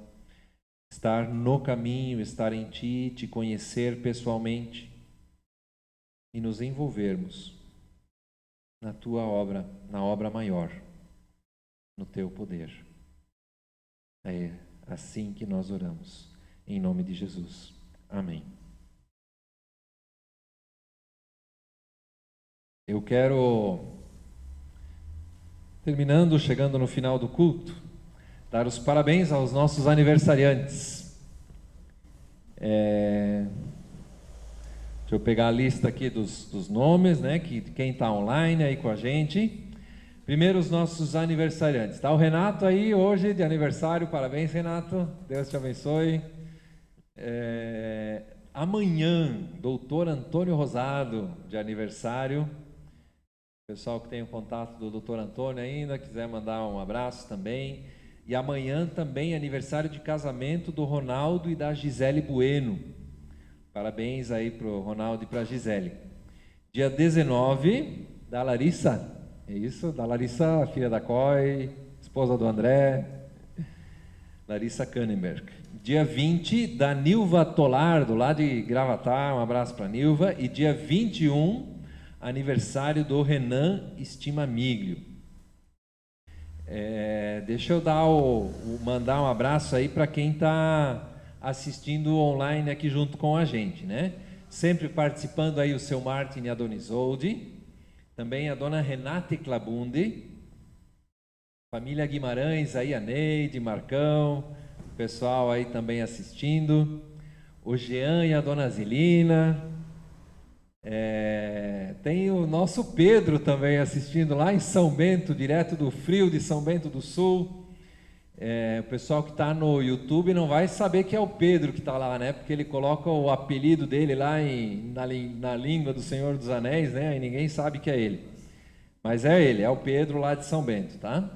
estar no caminho, estar em Ti, Te conhecer pessoalmente e nos envolvermos na Tua obra, na obra maior, no Teu poder. É assim que nós oramos, em nome de Jesus. Amém. Eu quero, terminando, chegando no final do culto, dar os parabéns aos nossos aniversariantes. Deixa eu pegar a lista aqui dos nomes, né? Quem está online aí com a gente. Primeiro, os nossos aniversariantes. Está o Renato aí hoje de aniversário. Parabéns, Renato. Deus te abençoe. Amanhã, doutor Antônio Rosado, de aniversário. Pessoal que tem o contato do doutor Antônio ainda, quiser mandar um abraço também. E amanhã também aniversário de casamento do Ronaldo e da Gisele Bueno. Parabéns aí para o Ronaldo e para a Gisele. Dia 19, da Larissa. É isso? Da Larissa, filha da Coy, esposa do André. Larissa Kannenberg. Dia 20, da Nilva Tolardo, lá de Gravatá. Um abraço para a Nilva. E dia 21, aniversário do Renan Estimamiglio. Deixa eu mandar um abraço aí para quem está assistindo online aqui junto com a gente, né? Sempre participando aí o seu Martin Adonisoldi, também a dona Renate Clabundi, família Guimarães aí, a Neide, Marcão, o pessoal aí também assistindo, o Jean e a dona Zilina, tem o nosso Pedro também assistindo lá em São Bento, direto do frio de São Bento do Sul. O pessoal que está no YouTube não vai saber que é o Pedro que está lá, né? Porque ele coloca o apelido dele lá na língua do Senhor dos Anéis, né? E ninguém sabe que é ele. Mas é ele, é o Pedro lá de São Bento, tá?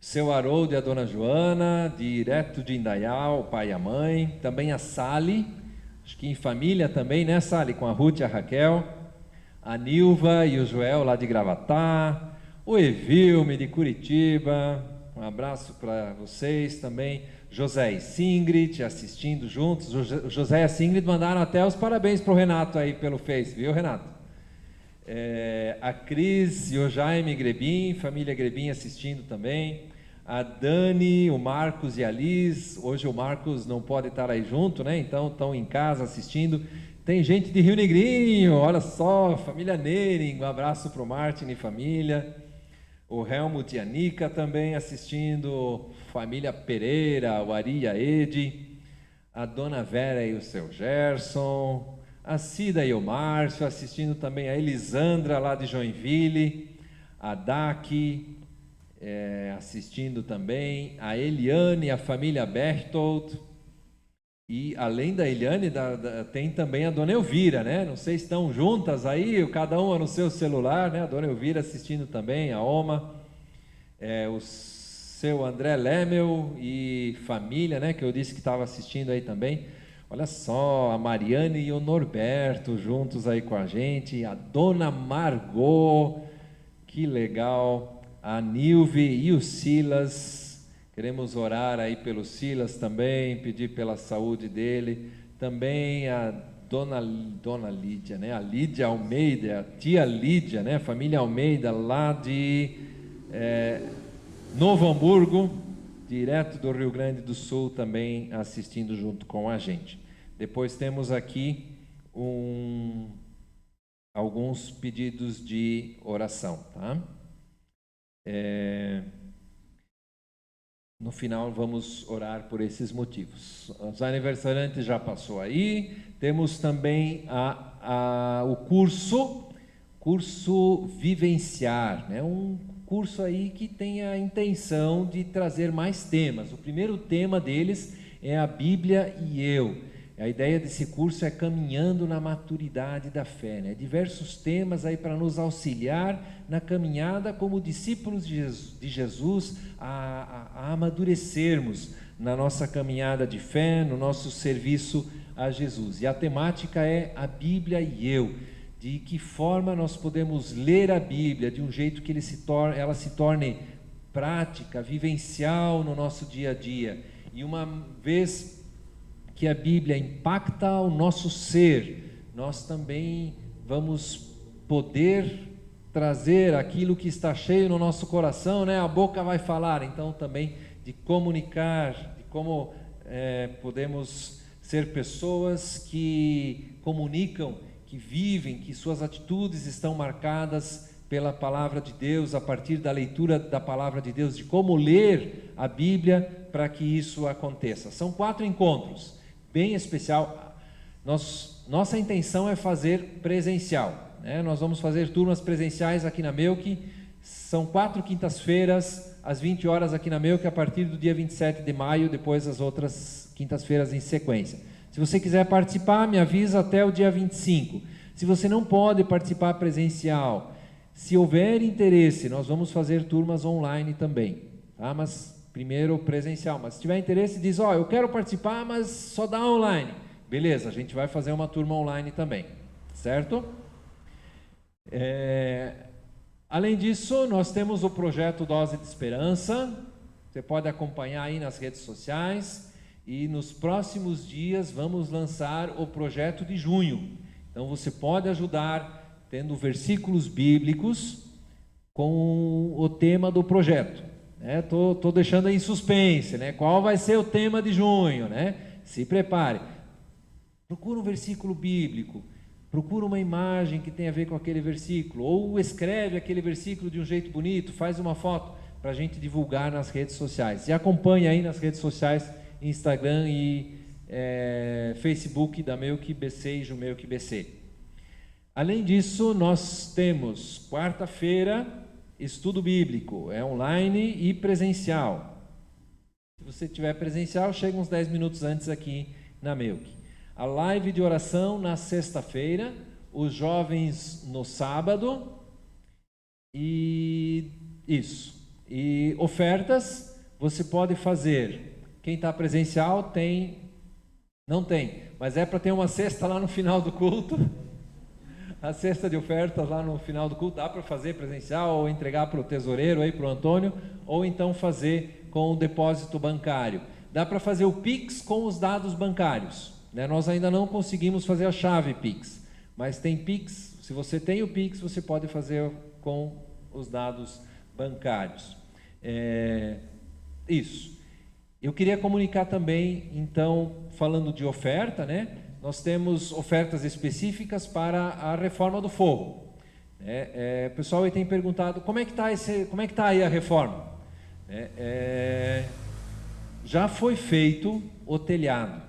Seu Haroldo e a dona Joana, direto de Indaial, o pai e a mãe. Também a Sally, acho que em família também, né, Sally? Com a Ruth e a Raquel. A Nilva e o Joel lá de Gravatá. O Evilme de Curitiba. Um abraço para vocês também. José e Singrid assistindo juntos. José e a Singrid mandaram até os parabéns para o Renato aí pelo Face, viu, Renato? A Cris e o Jaime Grebin, família Grebin assistindo também. A Dani, o Marcos e a Liz. Hoje o Marcos não pode estar aí junto, né? Então estão em casa assistindo. Tem gente de Rio Negrinho, olha só, família Nering. Um abraço para o Martin e família. O Helmut e a Nica também assistindo, família Pereira, o Ari e a Edi, a dona Vera e o seu Gerson, a Cida e o Márcio assistindo também, a Elisandra lá de Joinville, a Daki assistindo também, a Eliane e a família Bertold, e além da Eliane, tem também a dona Elvira, né? Não sei se estão juntas aí, cada uma no seu celular, né? A dona Elvira assistindo também, a Oma, o seu André Lemel e família, né? Que eu disse que estava assistindo aí também. Olha só, a Mariane e o Norberto juntos aí com a gente, a dona Margot, que legal, a Nilve e o Silas. Queremos orar aí pelo Silas também, pedir pela saúde dele. Também a dona Lídia, né? A Lídia Almeida, a tia Lídia, né? Família Almeida, lá de Novo Hamburgo, direto do Rio Grande do Sul, também assistindo junto com a gente. Depois temos aqui alguns pedidos de oração, tá? No final vamos orar por esses motivos. Os aniversariantes já passou aí. Temos também o curso Vivenciar, né? Um curso aí que tem a intenção de trazer mais temas. O primeiro tema deles é a Bíblia e eu. A ideia desse curso é caminhando na maturidade da fé, né? Diversos temas aí para nos auxiliar na caminhada como discípulos de Jesus a amadurecermos na nossa caminhada de fé, no nosso serviço a Jesus. E a temática é a Bíblia e eu. De que forma nós podemos ler a Bíblia de um jeito que ela se torne prática, vivencial no nosso dia a dia. E uma vez que a Bíblia impacta o nosso ser, nós também vamos poder trazer aquilo que está cheio no nosso coração, né? A boca vai falar, então também de comunicar, de como podemos ser pessoas que comunicam, que vivem, que suas atitudes estão marcadas pela palavra de Deus, a partir da leitura da palavra de Deus, de como ler a Bíblia para que isso aconteça. São 4 encontros, bem especial. Nossa intenção é fazer presencial, né? Nós vamos fazer turmas presenciais aqui na Melk. São 4 quintas-feiras, às 20 horas aqui na Melk, a partir do dia 27 de maio, depois as outras quintas-feiras em sequência. Se você quiser participar, me avisa até o dia 25. Se você não pode participar presencial, se houver interesse, nós vamos fazer turmas online também, tá? Mas primeiro presencial. Mas se tiver interesse, diz, eu quero participar, mas só dá online. Beleza, a gente vai fazer uma turma online também, certo? Além disso, nós temos o projeto Dose de Esperança. Você pode acompanhar aí nas redes sociais. E nos próximos dias vamos lançar o projeto de junho. Então você pode ajudar tendo versículos bíblicos com o tema do projeto. Tô deixando aí em suspense, né? Qual vai ser o tema de junho, né? Se prepare. Procura um versículo bíblico, procura uma imagem que tenha a ver com aquele versículo, ou escreve aquele versículo de um jeito bonito, faz uma foto para a gente divulgar nas redes sociais. E acompanhe aí nas redes sociais, Instagram e Facebook da Melk BC e Jumelk BC. Além disso, nós temos quarta-feira estudo bíblico, é online e presencial. Se você tiver presencial, chega uns 10 minutos antes aqui na Melk. A live de oração na sexta-feira, os jovens no sábado e isso. E ofertas você pode fazer. Quem está presencial não tem, mas é para ter uma cesta lá no final do culto. A cesta de ofertas lá no final do culto dá para fazer presencial, ou entregar para o tesoureiro, aí para o Antônio, ou então fazer com o depósito bancário. Dá para fazer o Pix com os dados bancários, né? Nós ainda não conseguimos fazer a chave Pix, mas tem Pix. Se você tem o Pix, você pode fazer com os dados bancários. Isso. Eu queria comunicar também, então, falando de oferta, né? Nós temos ofertas específicas para a reforma do forro. O pessoal aí tem perguntado, como é que está aí a reforma? Já foi feito o telhado.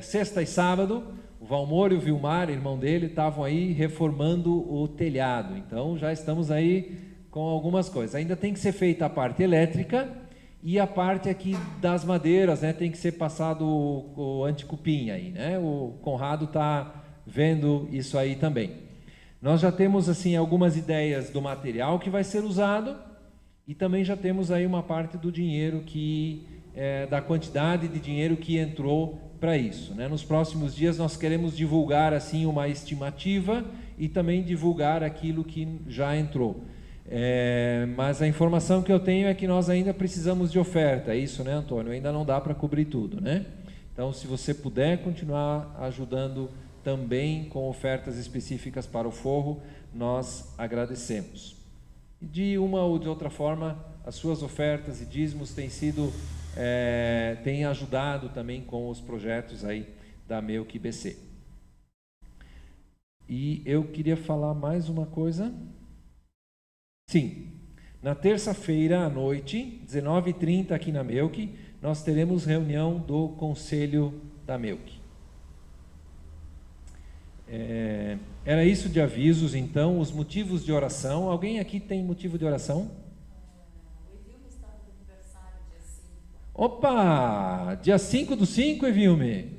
Sexta e sábado, o Valmor e o Vilmar, irmão dele, estavam aí reformando o telhado. Então, já estamos aí com algumas coisas. Ainda tem que ser feita a parte elétrica, e a parte aqui das madeiras, né, tem que ser passado o anticupim aí, né? O Conrado está vendo isso aí também. Nós já temos assim algumas ideias do material que vai ser usado, e também já temos aí uma parte do dinheiro da quantidade de dinheiro que entrou para isso, né? Nos próximos dias nós queremos divulgar assim uma estimativa e também divulgar aquilo que já entrou. Mas a informação que eu tenho é que nós ainda precisamos de oferta, é isso, né, Antônio? Ainda não dá para cobrir tudo, né? Então, se você puder continuar ajudando também com ofertas específicas para o forro, nós agradecemos. E de uma ou de outra forma, as suas ofertas e dízimos têm ajudado também com os projetos aí da Melk BC. E eu queria falar mais uma coisa. Sim, na terça-feira à noite, 19h30 aqui na Melk, nós teremos reunião do Conselho da Melk. Era isso de avisos, então, os motivos de oração. Alguém aqui tem motivo de oração? O Evilme está no aniversário dia 5. Opa! Dia 5/5, Evilme?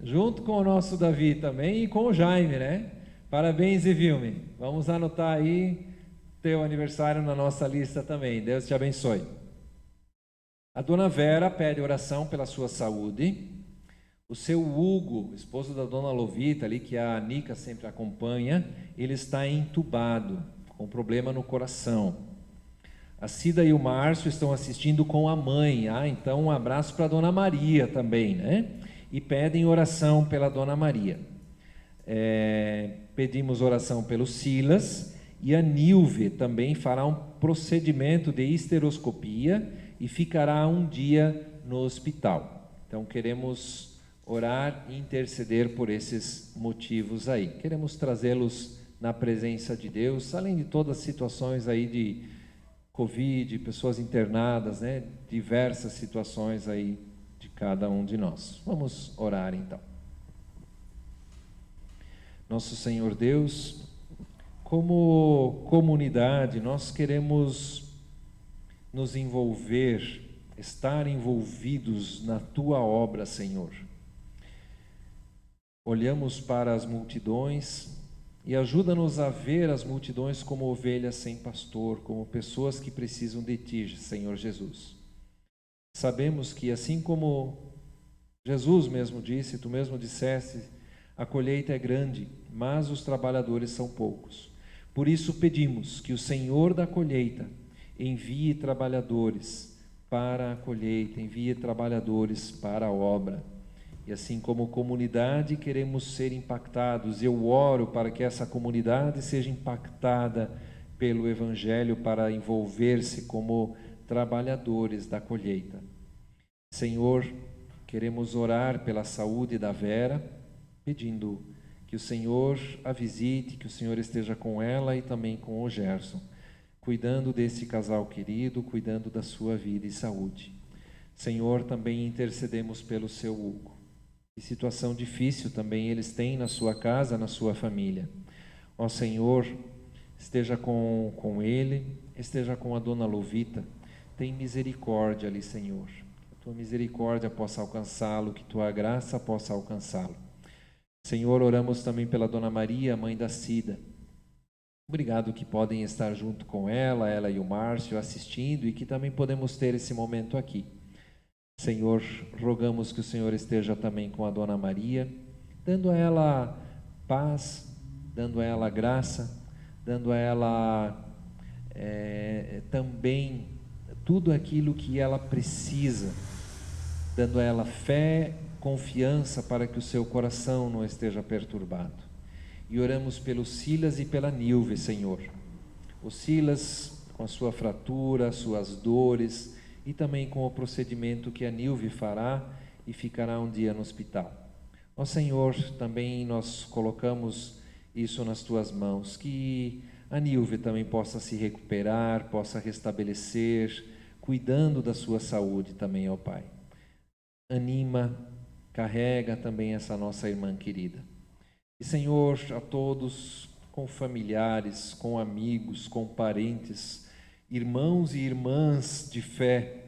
junto com o nosso Davi também e com o Jaime, né? Parabéns, Evilme. Vamos anotar aí teu aniversário na nossa lista também. Deus te abençoe. A dona Vera pede oração pela sua saúde. O seu Hugo, esposo da dona Lovita, ali que a Nica sempre acompanha, ele está entubado, com problema no coração. A Cida e o Márcio estão assistindo com a mãe. Então um abraço para a dona Maria também, né? E pedem oração pela dona Maria. Pedimos oração pelo Silas, e a Nilve também fará um procedimento de esteroscopia e ficará um dia no hospital. Então queremos orar e interceder por esses motivos aí. Queremos trazê-los na presença de Deus, além de todas as situações aí de Covid, pessoas internadas, né? Diversas situações aí de cada um de nós. Vamos orar então. Nosso Senhor Deus, como comunidade, nós queremos nos envolver, estar envolvidos na Tua obra, Senhor. Olhamos para as multidões e ajuda-nos a ver as multidões como ovelhas sem pastor, como pessoas que precisam de Ti, Senhor Jesus. Sabemos que assim como Jesus mesmo disse, Tu mesmo disseste, a colheita é grande, mas os trabalhadores são poucos. Por isso pedimos que o Senhor da colheita envie trabalhadores para a colheita, envie trabalhadores para a obra. E assim como comunidade queremos ser impactados. Eu oro para que essa comunidade seja impactada pelo Evangelho para envolver-se como trabalhadores da colheita. Senhor, queremos orar pela saúde da Vera, pedindo que o Senhor a visite, que o Senhor esteja com ela e também com o Gerson, cuidando desse casal querido, cuidando da sua vida e saúde. Senhor, também intercedemos pelo seu Hugo. Que situação difícil também eles têm na sua casa, na sua família. Ó Senhor, esteja com ele, esteja com a dona Lovita. Tem misericórdia ali, Senhor. Que a tua misericórdia possa alcançá-lo, que tua graça possa alcançá-lo. Senhor, oramos também pela dona Maria, mãe da Cida. Obrigado que podem estar junto com ela e o Márcio assistindo e que também podemos ter esse momento aqui. Senhor, rogamos que o Senhor esteja também com a dona Maria, dando a ela paz, dando a ela graça, dando a ela também tudo aquilo que ela precisa, dando a ela fé, confiança para que o seu coração não esteja perturbado. E oramos pelo Silas e pela Nilve, Senhor. O Silas com a sua fratura, as suas dores e também com o procedimento que a Nilve fará e ficará um dia no hospital. Ó Senhor, também nós colocamos isso nas Tuas mãos, que a Nilve também possa se recuperar, possa restabelecer, cuidando da sua saúde também, ó Pai. Anima, carrega também essa nossa irmã querida. E Senhor, a todos, com familiares, com amigos, com parentes, irmãos e irmãs de fé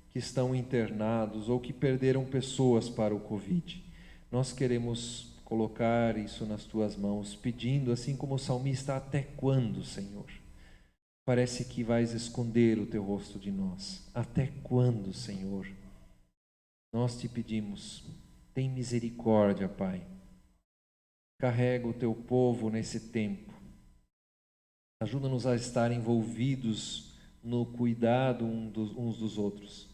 que estão internados ou que perderam pessoas para o Covid, nós queremos colocar isso nas Tuas mãos, pedindo, assim como o salmista, até quando, Senhor? Parece que vais esconder o Teu rosto de nós. Até quando, Senhor? Nós Te pedimos, tem misericórdia, Pai. Carrega o Teu povo nesse tempo. Ajuda-nos a estar envolvidos no cuidado uns dos outros.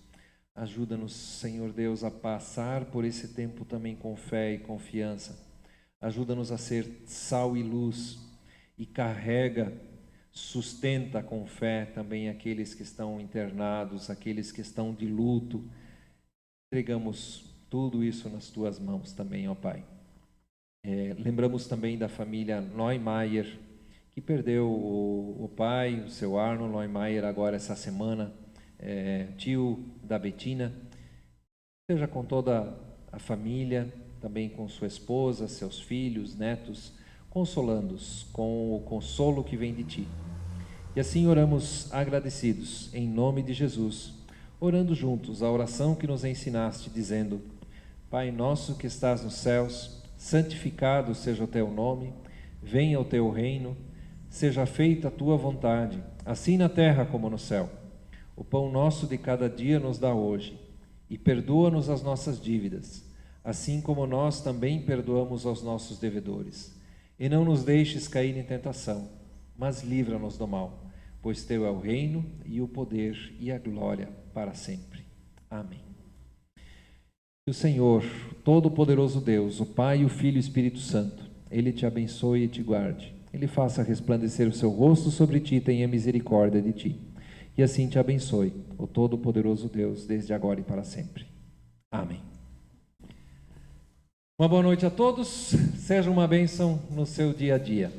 Ajuda-nos, Senhor Deus, a passar por esse tempo também com fé e confiança. Ajuda-nos a ser sal e luz e carrega, sustenta com fé também aqueles que estão internados, aqueles que estão de luto. Entregamos tudo isso nas Tuas mãos também, ó Pai. Lembramos também da família Neumeier, que perdeu o pai, o seu Arno Neumeier, agora essa semana, tio da Betina. Seja com toda a família, também com sua esposa, seus filhos, netos, consolando-os com o consolo que vem de Ti. E assim oramos agradecidos, em nome de Jesus, orando juntos a oração que nos ensinaste, dizendo: Pai nosso que estás nos céus, santificado seja o teu nome, venha o teu reino, seja feita a tua vontade, assim na terra como no céu. O pão nosso de cada dia nos dá hoje, e perdoa-nos as nossas dívidas, assim como nós também perdoamos aos nossos devedores. E não nos deixes cair em tentação, mas livra-nos do mal, pois teu é o reino e o poder e a glória para sempre. Amém. Que o Senhor, Todo-Poderoso Deus, o Pai, o Filho e o Espírito Santo, Ele te abençoe e te guarde. Ele faça resplandecer o seu rosto sobre ti e tenha misericórdia de ti. E assim te abençoe, o Todo-Poderoso Deus, desde agora e para sempre. Amém. Uma boa noite a todos. Seja uma bênção no seu dia a dia.